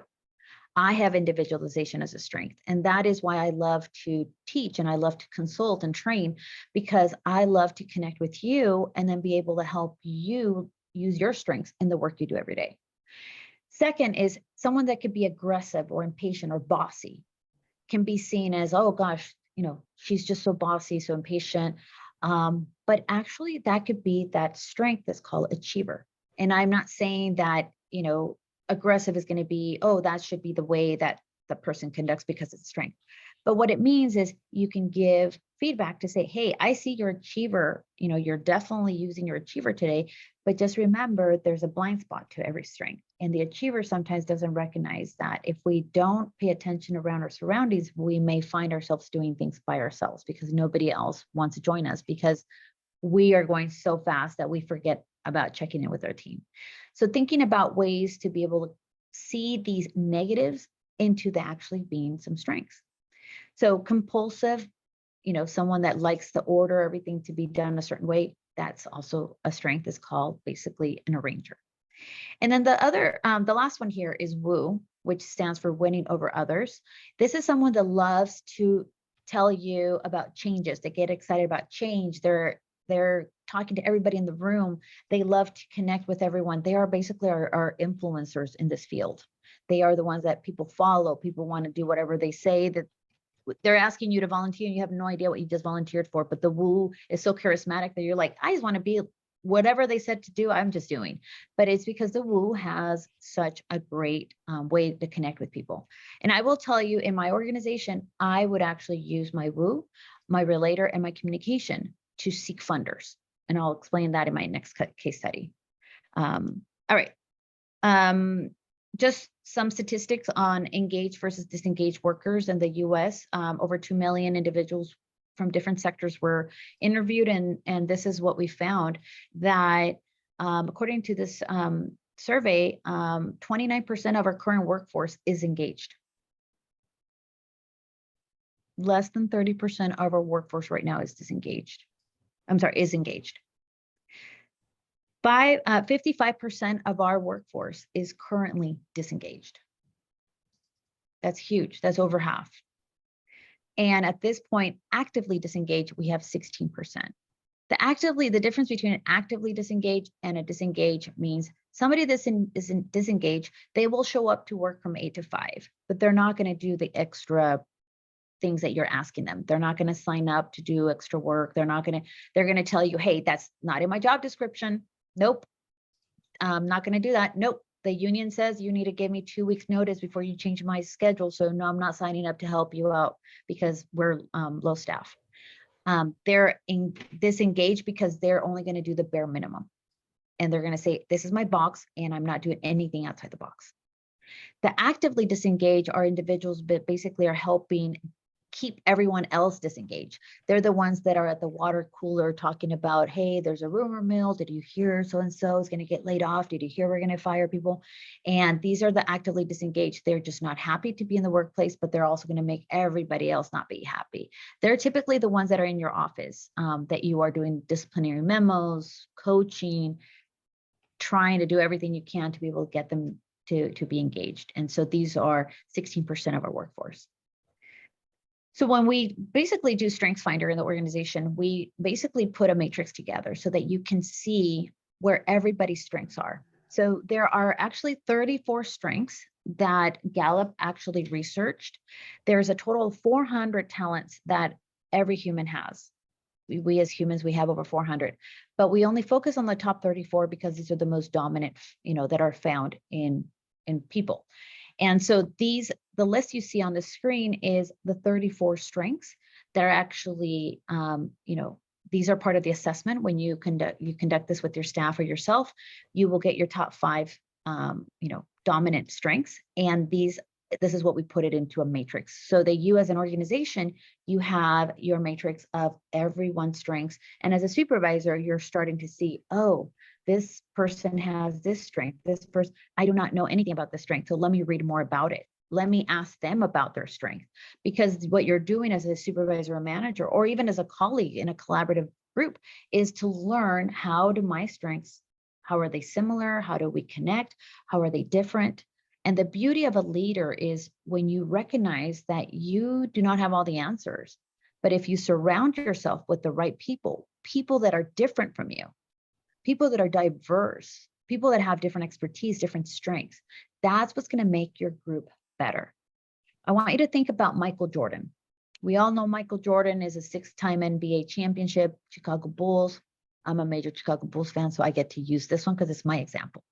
I have individualization as a strength, and that is why I love to teach and I love to consult and train, because I love to connect with you and then be able to help you use your strengths in the work you do every day. Second is someone that could be aggressive or impatient or bossy can be seen as, oh gosh, she's just so bossy, so impatient. But actually that could be that strength that's called achiever. And I'm not saying that, aggressive is going to be, oh, that should be the way that the person conducts because it's strength. But what it means is you can give feedback to say, hey, I see your achiever, you're definitely using your achiever today, but just remember there's a blind spot to every strength. And the achiever sometimes doesn't recognize that if we don't pay attention around our surroundings, we may find ourselves doing things by ourselves because nobody else wants to join us because we are going so fast that we forget about checking in with our team. So thinking about ways to be able to see these negatives into the actually being some strengths. So compulsive, someone that likes to order everything to be done a certain way, that's also a strength. Is called basically an arranger. And then the last one here is woo, which stands for winning over others. This is someone that loves to tell you about changes. They get excited about change. They're talking to everybody in the room. They love to connect with everyone. They are basically our influencers in this field. They are the ones that people follow. People want to do whatever they say. That they're asking you to volunteer and you have no idea what you just volunteered for, but the woo is so charismatic that you're like, I just want to be whatever they said to do, I'm just doing. But it's because the woo has such a great way to connect with people. And I will tell you, in my organization, I would actually use my woo, my relator, and my communication to seek funders. And I'll explain that in my next case study. All right. Just some statistics on engaged versus disengaged workers in the US. Over 2 million individuals from different sectors were interviewed, and this is what we found, that according to this survey, 29% of our current workforce is engaged. Less than 30% of our workforce right now is disengaged. Is engaged. 55% of our workforce is currently disengaged. That's huge. That's over half. And at this point, actively disengaged, we have 16%. The difference between an actively disengaged and a disengaged means somebody that's isn't disengaged, they will show up to work from 8 to 5, but they're not going to do the extra things that you're asking them. They're not going to sign up to do extra work. They're going to tell you, hey, that's not in my job description. Nope. I'm not going to do that. Nope. The union says you need to give me 2 weeks notice before you change my schedule. So no, I'm not signing up to help you out because we're low staff. They're disengaged because they're only going to do the bare minimum. And they're going to say, this is my box and I'm not doing anything outside the box. The actively disengaged are individuals that basically are helping keep everyone else disengaged. They're the ones that are at the water cooler talking about, hey, there's a rumor mill. Did you hear so-and-so is going to get laid off? Did you hear we're going to fire people? And these are the actively disengaged. They're just not happy to be in the workplace, but they're also going to make everybody else not be happy. They're typically the ones that are in your office, that you are doing disciplinary memos, coaching, trying to do everything you can to be able to get them to be engaged. And so these are 16% of our workforce. So when we basically do StrengthsFinder in the organization, we basically put a matrix together so that you can see where everybody's strengths are. So there are actually 34 strengths that Gallup actually researched. There's a total of 400 talents that every human has. We as humans, we have over 400, but we only focus on the top 34 because these are the most dominant, that are found in people. And so the list you see on the screen is the 34 strengths that are actually, these are part of the assessment. When you conduct this with your staff or yourself, you will get your top 5, dominant strengths. And this is what we put it into a matrix. So that you as an organization, you have your matrix of everyone's strengths. And as a supervisor, you're starting to see, oh, this person has this strength. This person, I do not know anything about this strength. So let me read more about it. Let me ask them about their strength. Because what you're doing as a supervisor or manager, or even as a colleague in a collaborative group, is to learn, how do my strengths, how are they similar? How do we connect? How are they different? And the beauty of a leader is when you recognize that you do not have all the answers, but if you surround yourself with the right people that are different from you, people that are diverse, people that have different expertise, different strengths, that's what's going to make your group better. I want you to think about Michael Jordan. We all know Michael Jordan is a 6-time NBA championship, Chicago Bulls. I'm a major Chicago Bulls fan, so I get to use this one because it's my example.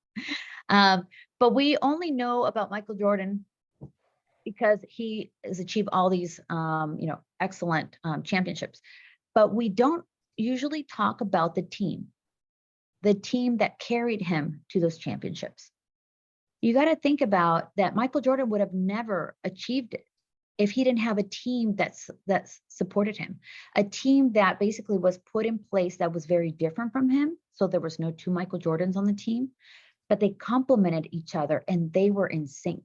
But we only know about Michael Jordan because he has achieved all these, excellent championships. But we don't usually talk about the team that carried him to those championships. You got to think about that. Michael Jordan would have never achieved it if he didn't have a team that supported him, a team that basically was put in place that was very different from him. So there was no 2 Michael Jordans on the team, but they complemented each other and they were in sync.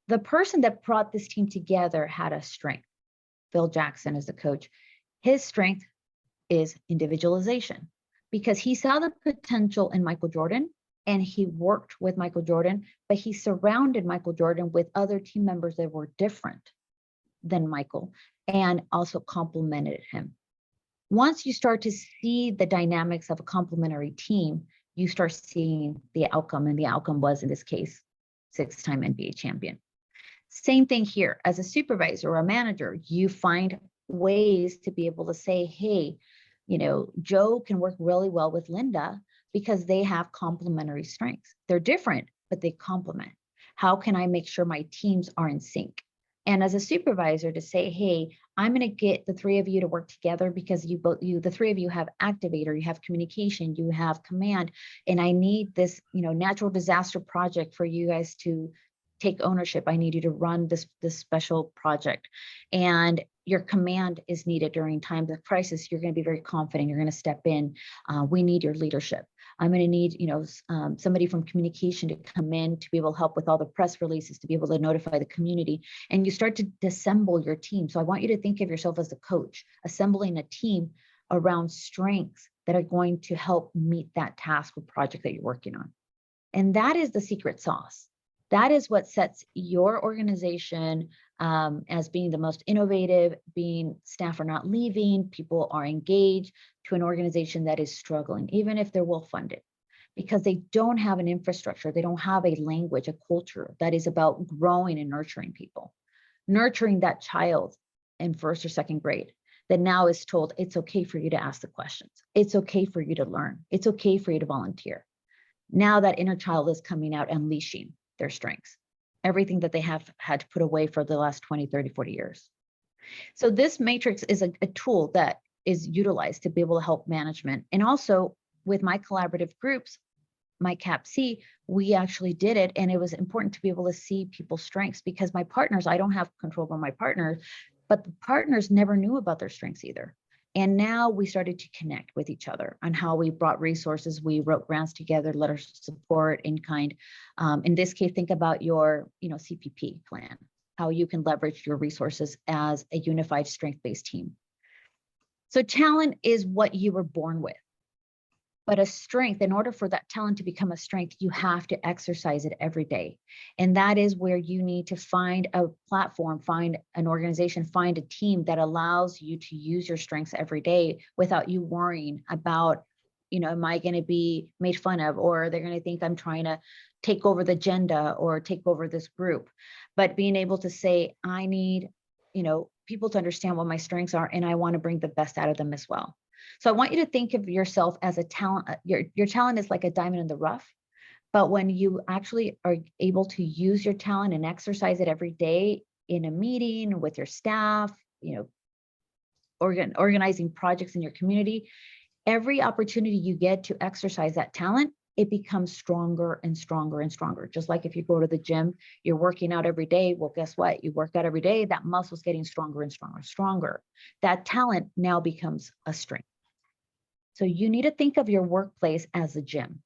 The person that brought this team together had a strength. Phil Jackson is the coach. His strength is individualization because he saw the potential in Michael Jordan and he worked with Michael Jordan, but he surrounded Michael Jordan with other team members that were different than Michael and also complemented him. Once you start to see the dynamics of a complementary team, you start seeing the outcome, and the outcome was, in this case, 6-time NBA champion. Same thing here. As a supervisor or a manager, you find ways to be able to say, hey, Joe can work really well with Linda because they have complementary strengths. They're different, but they complement. How can I make sure my teams are in sync? And as a supervisor to say, hey, I'm going to get the 3 of you to work together because the 3 of you have activator, you have communication, you have command, and I need this, natural disaster project for you guys to take ownership. I need you to run this special project, and your command is needed during times of crisis. You're going to be very confident. You're going to step in. We need your leadership. I'm going to need, somebody from communication to come in to be able to help with all the press releases, to be able to notify the community. And you start to disassemble your team. So I want you to think of yourself as a coach, assembling a team around strengths that are going to help meet that task or project that you're working on. And that is the secret sauce. That is what sets your organization as being the most innovative, being staff are not leaving, people are engaged, to an organization that is struggling, even if they're well funded, because they don't have an infrastructure, they don't have a language, a culture that is about growing and nurturing people, nurturing that child in 1st or 2nd grade that now is told it's okay for you to ask the questions, it's okay for you to learn, it's okay for you to volunteer. Now that inner child is coming out, unleashing their strengths, everything that they have had to put away for the last 20, 30, 40 years. So this matrix is a tool that is utilized to be able to help management. And also with my collaborative groups, my CAPC, we actually did it. And it was important to be able to see people's strengths because my partners, I don't have control over my partners, but the partners never knew about their strengths either. And now we started to connect with each other on how we brought resources. We wrote grants together, letters of support in kind. In this case, think about your, CPP plan, how you can leverage your resources as a unified strength-based team. So talent is what you were born with. But a strength, in order for that talent to become a strength, you have to exercise it every day. And that is where you need to find a platform, find an organization, find a team that allows you to use your strengths every day without you worrying about, am I going to be made fun of, or they're going to think I'm trying to take over the agenda or take over this group. But being able to say, I need, people to understand what my strengths are, and I want to bring the best out of them as well. So I want you to think of yourself as a talent. Your talent is like a diamond in the rough, but when you actually are able to use your talent and exercise it every day in a meeting with your staff, organizing projects in your community, every opportunity you get to exercise that talent, it becomes stronger and stronger and stronger. Just like if you go to the gym, you're working out every day. Well, guess what? You work out every day, that muscle's getting stronger and stronger and stronger. That talent now becomes a strength. So you need to think of your workplace as a gym.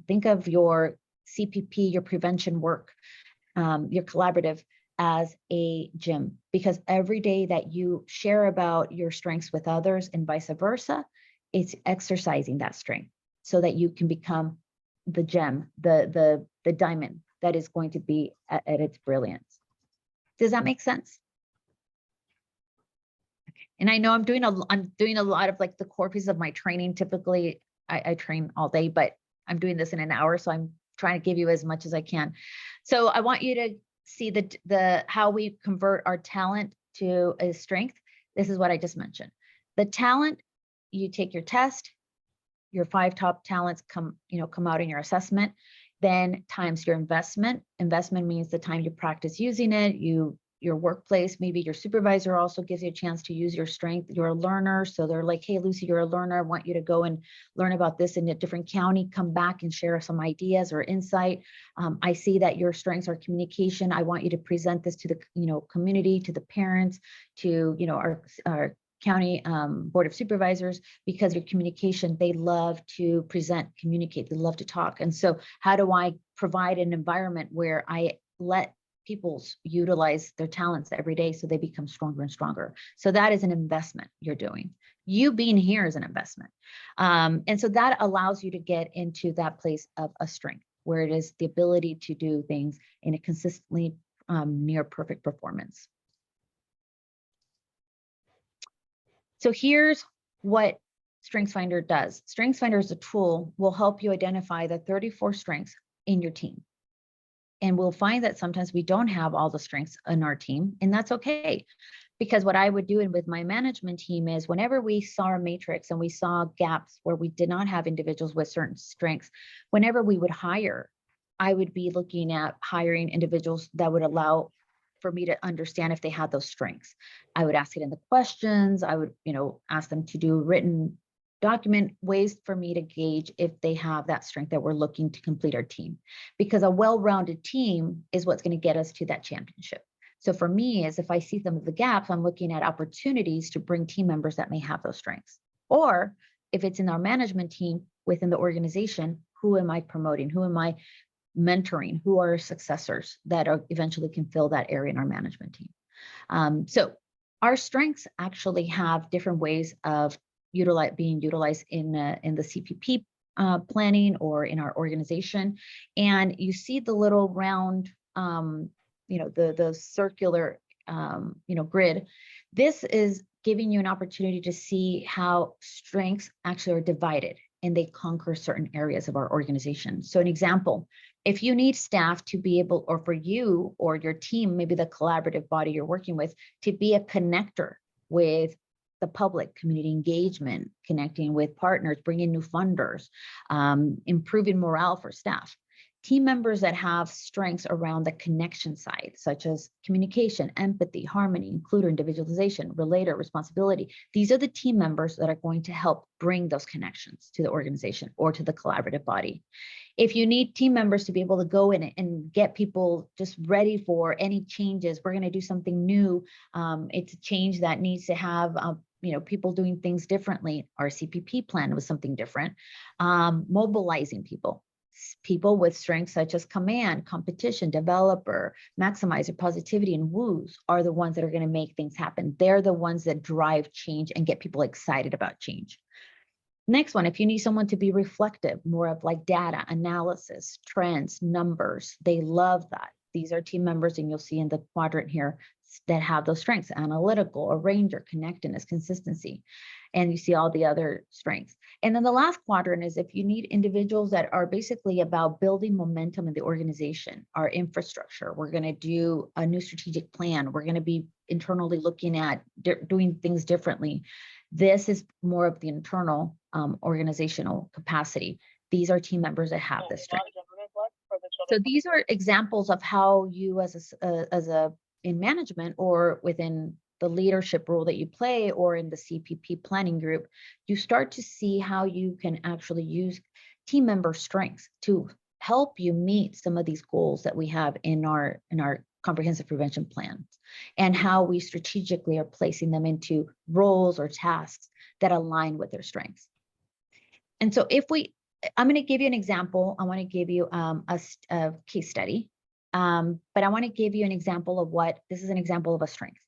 Think of your CPP, your prevention work, your collaborative as a gym, because every day that you share about your strengths with others and vice versa, it's exercising that strength so that you can become the gem, the diamond that is going to be at its brilliance. Does that make sense? Okay. And I know I'm doing a lot of like the core pieces of my training. Typically, I train all day, but I'm doing this in an hour, so I'm trying to give you as much as I can. So I want you to see the how we convert our talent to a strength, this is what I just mentioned. The talent, you take your test, your 5 top talents come out in your assessment, then times your investment. Investment means the time you practice using it, your workplace, maybe your supervisor also gives you a chance to use your strength. You're a learner, so they're like, hey, Lucy, you're a learner. I want you to go and learn about this in a different county, come back and share some ideas or insight. I see that your strengths are communication. I want you to present this to the community, to the parents, to our county board of supervisors, because your communication, they love to present, communicate, they love to talk. And so how do I provide an environment where I let people utilize their talents every day so they become stronger and stronger? So that is an investment you're doing. You being here is an investment. And so that allows you to get into that place of a strength, where it is the ability to do things in a consistently near perfect performance. So here's what StrengthsFinder does. StrengthsFinder is a tool, will help you identify the 34 strengths in your team. And we'll find that sometimes we don't have all the strengths in our team, and that's okay. Because what I would do with my management team is whenever we saw a matrix and we saw gaps where we did not have individuals with certain strengths, whenever we would hire, I would be looking at hiring individuals that would allow for me to understand if they had those strengths. I would ask it in the questions. I would, ask them to do written document, ways for me to gauge if they have that strength that we're looking to complete our team. Because a well-rounded team is what's going to get us to that championship. So for me, is if I see some of the gaps, I'm looking at opportunities to bring team members that may have those strengths. Or if it's in our management team within the organization, who am I promoting? Who am I mentoring? Who are successors that eventually can fill that area in our management team? So our strengths actually have different ways of being utilized in the CPP planning or in our organization. And you see the little round, the circular, grid. This is giving you an opportunity to see how strengths actually are divided and they conquer certain areas of our organization. So an example, if you need staff to be able, or for you or your team, maybe the collaborative body you're working with, to be a connector with the public, community engagement, connecting with partners, bringing new funders, improving morale for staff. Team members that have strengths around the connection side, such as communication, empathy, harmony, includer, individualization, relator, responsibility. These are the team members that are going to help bring those connections to the organization or to the collaborative body. If you need team members to be able to go in and get people just ready for any changes, we're going to do something new. It's a change that needs to have people doing things differently. Our CPP plan was something different. Mobilizing people with strengths such as command, competition, developer, maximizer, positivity, and woos are the ones that are going to make things happen. They're the ones that drive change and get people excited about change. Next one, if you need someone to be reflective, more of like data, analysis, trends, numbers, they love that. These are team members, and you'll see in the quadrant here that have those strengths: analytical, arranger, connectedness, consistency. And you see all the other strengths. And then the last quadrant is if you need individuals that are basically about building momentum in the organization, our infrastructure. We're going to do a new strategic plan. We're going to be internally looking at doing things differently. This is more of the internal organizational capacity. These are team members that have this strength. So these are examples of how you as a in management or within the leadership role that you play or in the CPP planning group, you start to see how you can actually use team member strengths to help you meet some of these goals that we have in our comprehensive prevention plans, and how we strategically are placing them into roles or tasks that align with their strengths. And so I'm going to give you an example. I want to give you a case study, but I want to give you an example of this is an example of a strength.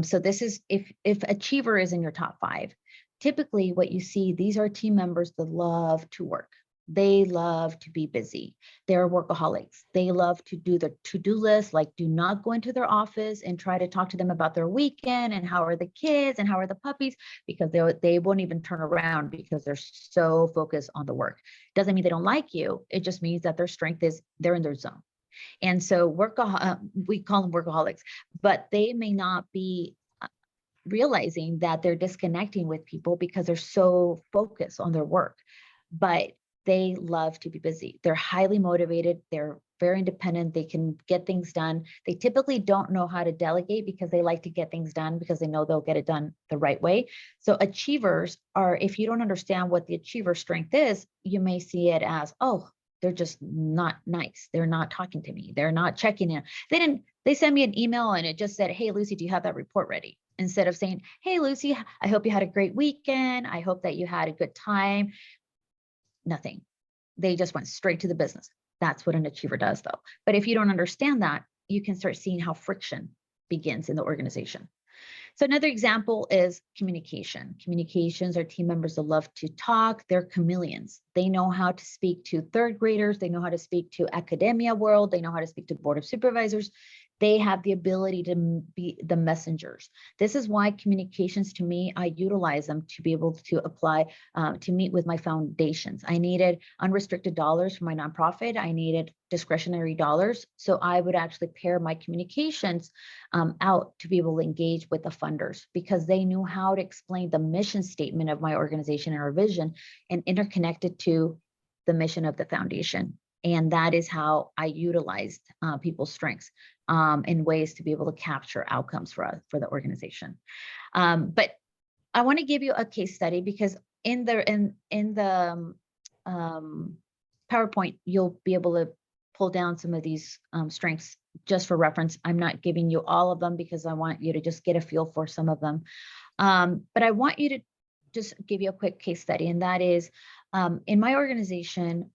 So this is if achiever is in your top 5, typically what you see, these are team members that love to work. They love to be busy. They're workaholics. They love to do their to-do list, like do not go into their office and try to talk to them about their weekend and how are the kids and how are the puppies, because they won't even turn around because they're so focused on the work. Doesn't mean they don't like you. It just means that their strength is they're in their zone. And so we call them workaholics, but they may not be realizing that they're disconnecting with people because they're so focused on their work. But they love to be busy. They're highly motivated. They're very independent. They can get things done. They typically don't know how to delegate because they like to get things done because they know they'll get it done the right way. So achievers are, if you don't understand what the achiever strength is, you may see it as, oh, they're just not nice. They're not talking to me. They're not checking in. They sent me an email and it just said, hey, Lucy, do you have that report ready? Instead of saying, hey, Lucy, I hope you had a great weekend. I hope that you had a good time. Nothing. They just went straight to the business. That's what an achiever does, though. But if you don't understand that, you can start seeing how friction begins in the organization. So another example is communication. Communications are team members that love to talk. They're chameleons. They know how to speak to third graders. They know how to speak to academia world. They know how to speak to the board of supervisors. They have the ability to be the messengers. This is why communications, to me, I utilize them to be able to apply, to meet with my foundations. I needed unrestricted dollars for my nonprofit. I needed discretionary dollars. So I would actually pair my communications out to be able to engage with the funders because they knew how to explain the mission statement of my organization and our vision and interconnect it to the mission of the foundation. And that is how I utilized people's strengths in ways to be able to capture outcomes for the organization. But I want to give you a case study because in the PowerPoint, you'll be able to pull down some of these strengths just for reference. I'm not giving you all of them because I want you to just get a feel for some of them. But I want you to just give you a quick case study, and that is in my organization,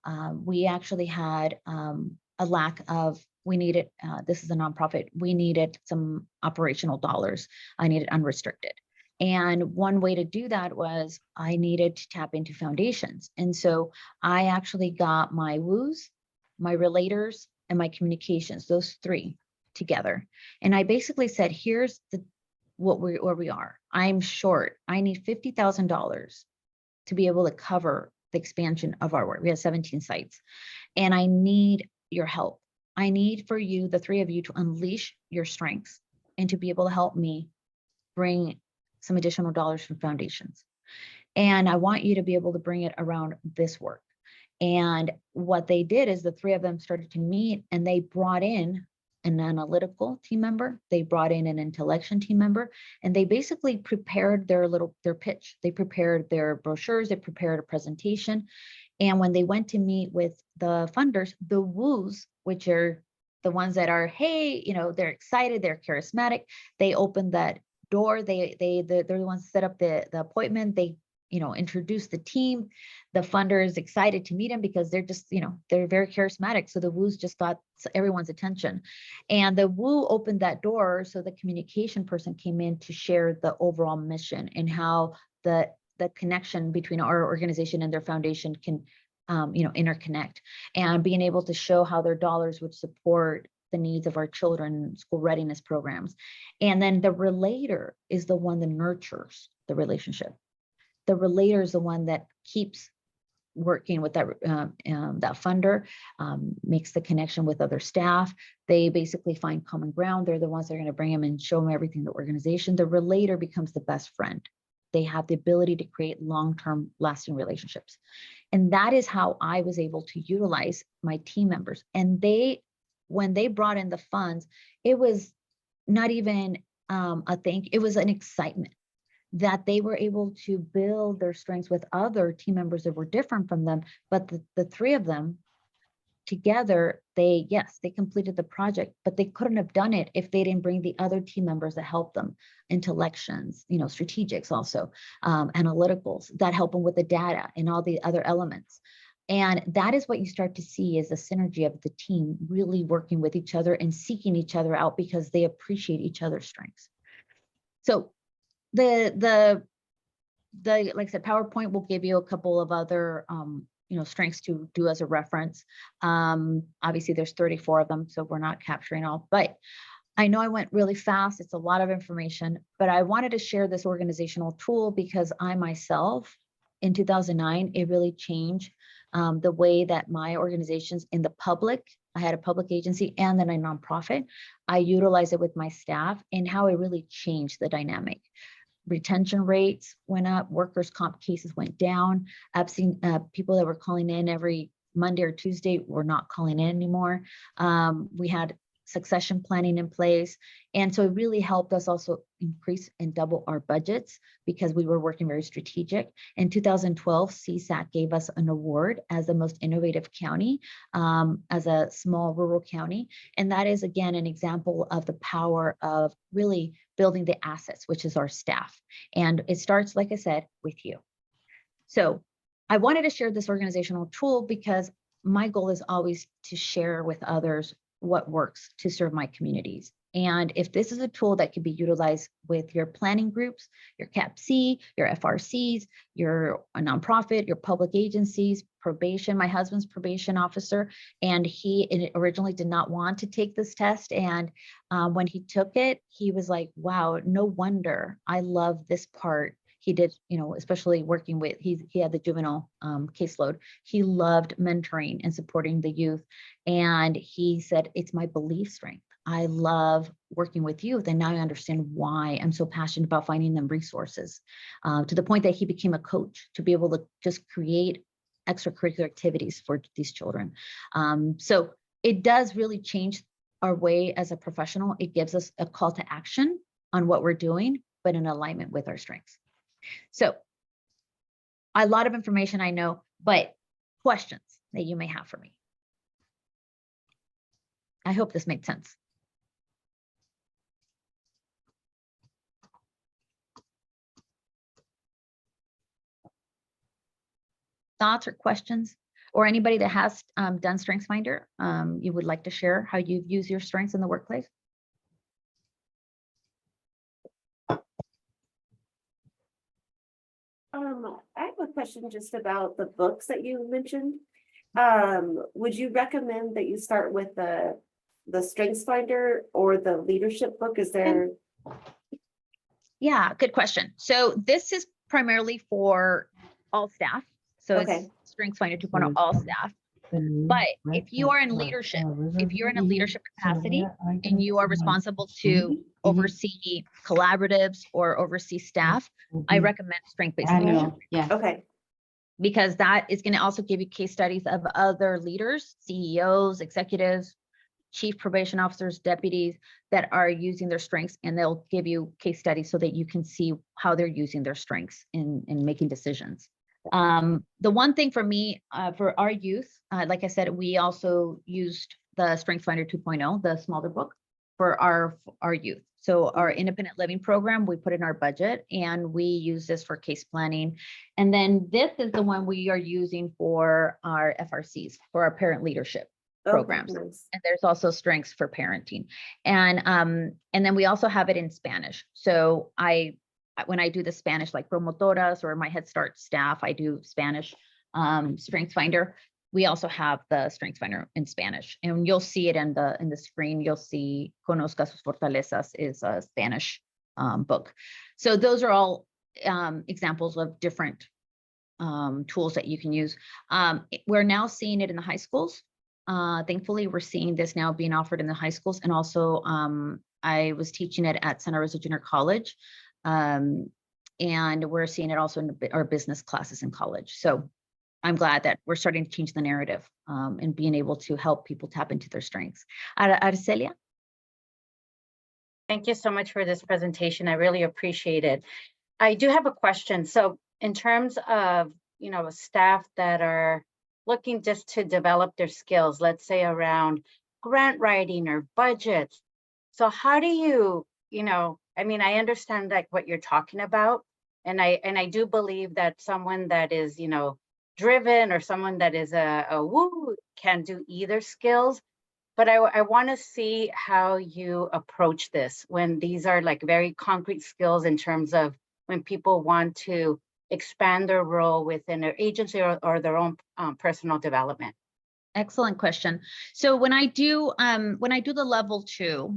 we actually had a lack of, we needed, this is a nonprofit, we needed some operational dollars. I needed unrestricted. And one way to do that was I needed to tap into foundations. And so I actually got my WOOs, my relators, and my communications, those three together. And I basically said, here's where we are. I'm short. I need $50,000 to be able to cover the expansion of our work. We have 17 sites and I need your help. I need for you, the three of you, to unleash your strengths and to be able to help me bring some additional dollars from foundations. And I want you to be able to bring it around this work. And what they did is the three of them started to meet and they brought in an analytical team member, they brought in an intellection team member, and they basically prepared their pitch. They prepared their brochures, they prepared a presentation. And when they went to meet with the funders, the woos, which are the ones that are, hey, they're excited, they're charismatic, they opened that door, they're the ones that set up the appointment, they introduce the team. The funder is excited to meet him because they're just, they're very charismatic. So the woos just got everyone's attention. And the woo opened that door. So the communication person came in to share the overall mission and how the connection between our organization and their foundation can, interconnect, and being able to show how their dollars would support the needs of our children, school readiness programs. And then the relator is the one that nurtures the relationship. The relator is the one that keeps working with that funder, makes the connection with other staff. They basically find common ground. They're the ones that are going to bring them and show them everything, the organization. The relator becomes the best friend. They have the ability to create long-term lasting relationships. And that is how I was able to utilize my team members. And when they brought in the funds, it was not even a thing, it was an excitement that they were able to build their strengths with other team members that were different from them. But the three of them together, they completed the project, but they couldn't have done it if they didn't bring the other team members that helped them, intellections, strategics also, analyticals that help them with the data and all the other elements. And that is what you start to see is the synergy of the team really working with each other and seeking each other out because they appreciate each other's strengths. So the like I said, PowerPoint will give you a couple of other strengths to do as a reference. Obviously there's 34 of them, so we're not capturing all, but I know I went really fast. It's a lot of information, but I wanted to share this organizational tool because I myself in 2009, it really changed the way that my organizations in the public I had a public agency and then a nonprofit. I utilized it with my staff and how it really changed the dynamic. Retention rates went up, workers' comp cases went down. I've seen people that were calling in every Monday or Tuesday were not calling in anymore. We had succession planning in place. And so it really helped us also increase and double our budgets because we were working very strategic. In 2012, CSAC gave us an award as the most innovative county, as a small rural county. And that is, again, an example of the power of really building the assets, which is our staff. And it starts, like I said, with you. So I wanted to share this organizational tool because my goal is always to share with others what works to serve my communities. And if this is a tool that can be utilized with your planning groups, your CAPC, your FRCs, your nonprofit, your public agencies, probation, my husband's probation officer, and he originally did not want to take this test. And when he took it, he was like, wow, no wonder I love this part. He did, especially working with, he had the juvenile caseload. He loved mentoring and supporting the youth. And he said, it's my belief strength. I love working with youth. And now I understand why I'm so passionate about finding them resources, to the point that he became a coach to be able to just create extracurricular activities for these children. So it does really change our way as a professional. It gives us a call to action on what we're doing, but in alignment with our strengths. So a lot of information I know, but questions that you may have for me. I hope this made sense. Thoughts or questions, or anybody that has done StrengthsFinder, you would like to share how you've used your strengths in the workplace? I have a question just about the books that you mentioned. Would you recommend that you start with the StrengthsFinder or the leadership book? Is there? Yeah, good question. So this is primarily for all staff. So Okay. it's StrengthsFinder 2.0 all staff. But if you are in leadership, if you're in a leadership capacity and you are responsible to oversee collaboratives or oversee staff, I recommend strength-based leadership. Yeah. Okay. Because that is going to also give you case studies of other leaders, CEOs, executives, chief probation officers, deputies that are using their strengths, and they'll give you case studies so that you can see how they're using their strengths in making decisions. The one thing for me, for our youth, like I said, we also used the StrengthsFinder 2.0, the smaller book, for our youth. So our independent living program, we put in our budget and we use this for case planning. And then this is the one we are using for our FRCs, for our parent leadership programs. Nice. And there's also strengths for parenting. And then we also have it in Spanish. So when I do the Spanish, like promotoras or my Head Start staff, I do Spanish StrengthsFinder. We also have the StrengthsFinder in Spanish, and you'll see it in the screen. You'll see Conozca sus fortalezas is a Spanish book. So those are all examples of different tools that you can use. We're now seeing it in the high schools. Thankfully, we're seeing this now being offered in the high schools, and also I was teaching it at Santa Rosa Junior College. And we're seeing it also in our business classes in college. So I'm glad that we're starting to change the narrative and being able to help people tap into their strengths. Arcelia? Thank you so much for this presentation. I really appreciate it. I do have a question. So in terms of, staff that are looking just to develop their skills, let's say around grant writing or budgets. So how do you, I understand like what you're talking about. And I do believe that someone that is, driven or someone that is a woo can do either skills. But I want to see how you approach this when these are like very concrete skills in terms of when people want to expand their role within their agency or their own personal development. Excellent question. So when I do the level two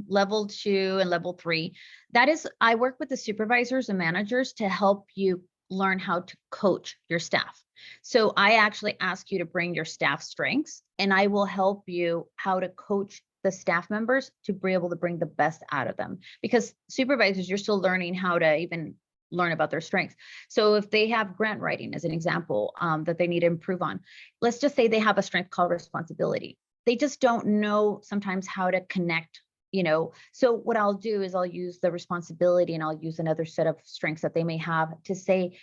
and level 3, that is, I work with the supervisors and managers to help you learn how to coach your staff. So I actually ask you to bring your staff strengths, and I will help you how to coach the staff members to be able to bring the best out of them. Because supervisors, you're still learning how to even learn about their strengths. So if they have grant writing as an example that they need to improve on, let's just say they have a strength called responsibility. They just don't know sometimes how to connect, So what I'll do is I'll use the responsibility and I'll use another set of strengths that they may have to say,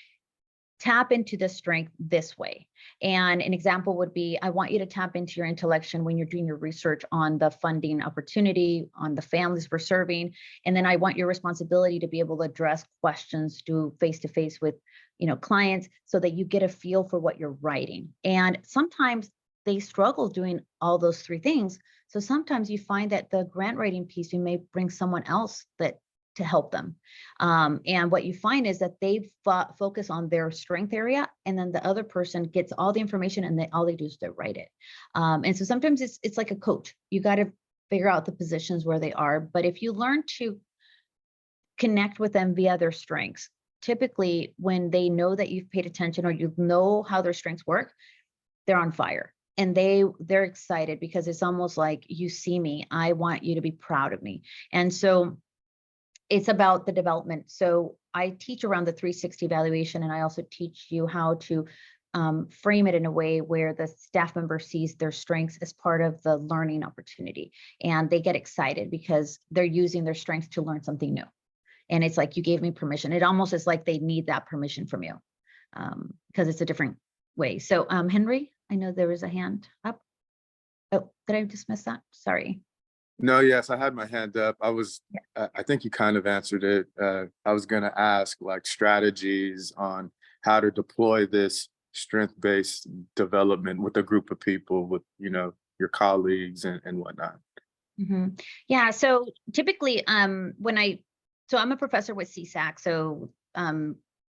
tap into the strength this way. And an example would be, I want you to tap into your intellection when you're doing your research on the funding opportunity, on the families we're serving. And then I want your responsibility to be able to address questions, do face-to-face with, clients, so that you get a feel for what you're writing. And sometimes they struggle doing all those three things. So sometimes you find that the grant writing piece, you may bring someone else to help them. And what you find is that they focus on their strength area, and then the other person gets all the information, and all they do is they write it. And so sometimes it's like a coach. You got to figure out the positions where they are. But if you learn to connect with them via their strengths, typically when they know that you've paid attention or you know how their strengths work, they're on fire. And they're excited because it's almost like, you see me, I want you to be proud of me. And so it's about the development. So I teach around the 360 evaluation, and I also teach you how to frame it in a way where the staff member sees their strengths as part of the learning opportunity. And they get excited because they're using their strengths to learn something new. And it's like, you gave me permission. It almost is like they need that permission from you because it's a different way. So Henry, I know there was a hand up. Oh, did I dismiss that? Sorry. No, yes, I had my hand up. I think you kind of answered it. I was going to ask like strategies on how to deploy this strength-based development with a group of people, with, your colleagues and whatnot. Mm-hmm. Yeah. So typically, so I'm a professor with CCAP, so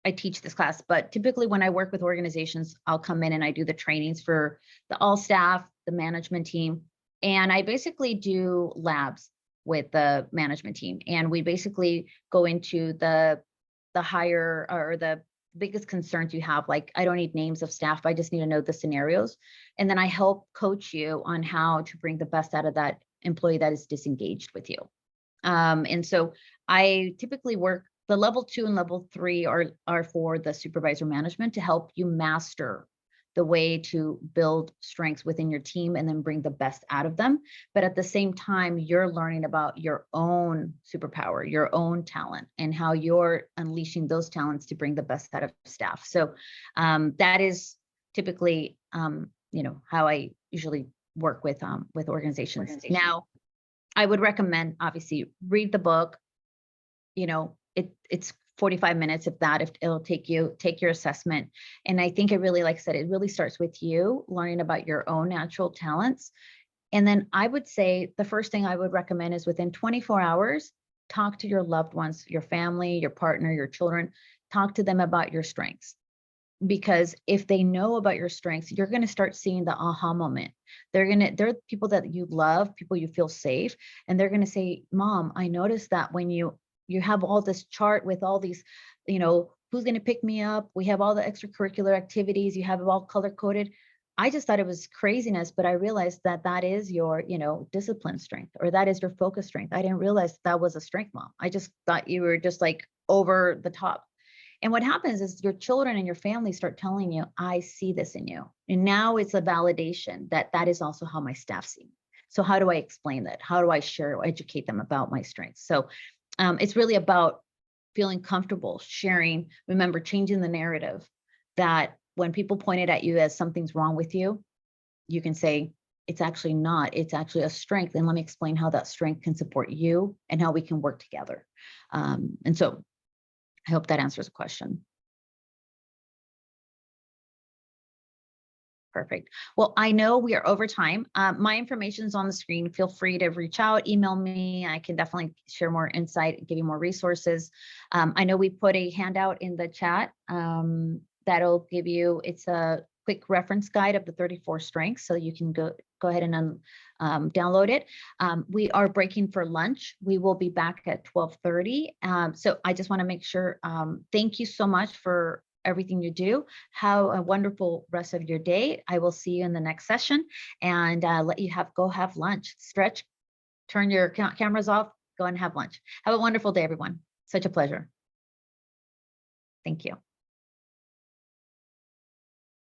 I teach this class, but typically when I work with organizations, I'll come in and I do the trainings for the all staff, the management team. And I basically do labs with the management team. And we basically go into the higher or the biggest concerns you have. Like, I don't need names of staff, I just need to know the scenarios. And then I help coach you on how to bring the best out of that employee that is disengaged with you. And so I typically work, the level 2 and level 3 are for the supervisor management to help you master the way to build strengths within your team and then bring the best out of them. But at the same time, you're learning about your own superpower, your own talent, and how you're unleashing those talents to bring the best out of staff. So that is typically, how I usually work with organizations. Now, I would recommend, obviously, read the book. It's 45 minutes, if it'll take your assessment. And I think it really, like I said, it really starts with you learning about your own natural talents. And then I would say the first thing I would recommend is within 24 hours, talk to your loved ones, your family, your partner, your children, talk to them about your strengths. Because if they know about your strengths, you're going to start seeing the aha moment. They're people that you love, people you feel safe. And they're going to say, Mom, I noticed that when you have all this chart with all these, who's going to pick me up? We have all the extracurricular activities. You have it all color coded. I just thought it was craziness, but I realized that is your, discipline strength, or that is your focus strength. I didn't realize that was a strength, Mom. I just thought you were just like over the top. And what happens is your children and your family start telling you, I see this in you. And now it's a validation that is also how my staff see me. So how do I explain that? How do I share or educate them about my strengths? So it's really about feeling comfortable sharing. Remember, changing the narrative, that when people point it at you as something's wrong with you, you can say, it's actually not, it's actually a strength. And let me explain how that strength can support you and how we can work together. And so I hope that answers the question. Perfect. Well, I know we are over time. My information is on the screen. Feel free to reach out, email me. I can definitely share more insight, give you more resources. I know we put a handout in the chat that'll give you, it's a quick reference guide of the 34 strengths, so you can go ahead and download it. We are breaking for lunch. We will be back at 12:30. So I just want to make sure, thank you so much for everything you do. Have a wonderful rest of your day. I will see you in the next session and let you go have lunch, stretch, turn your cameras off, go and have lunch. Have a wonderful day, everyone. Such a pleasure. Thank you.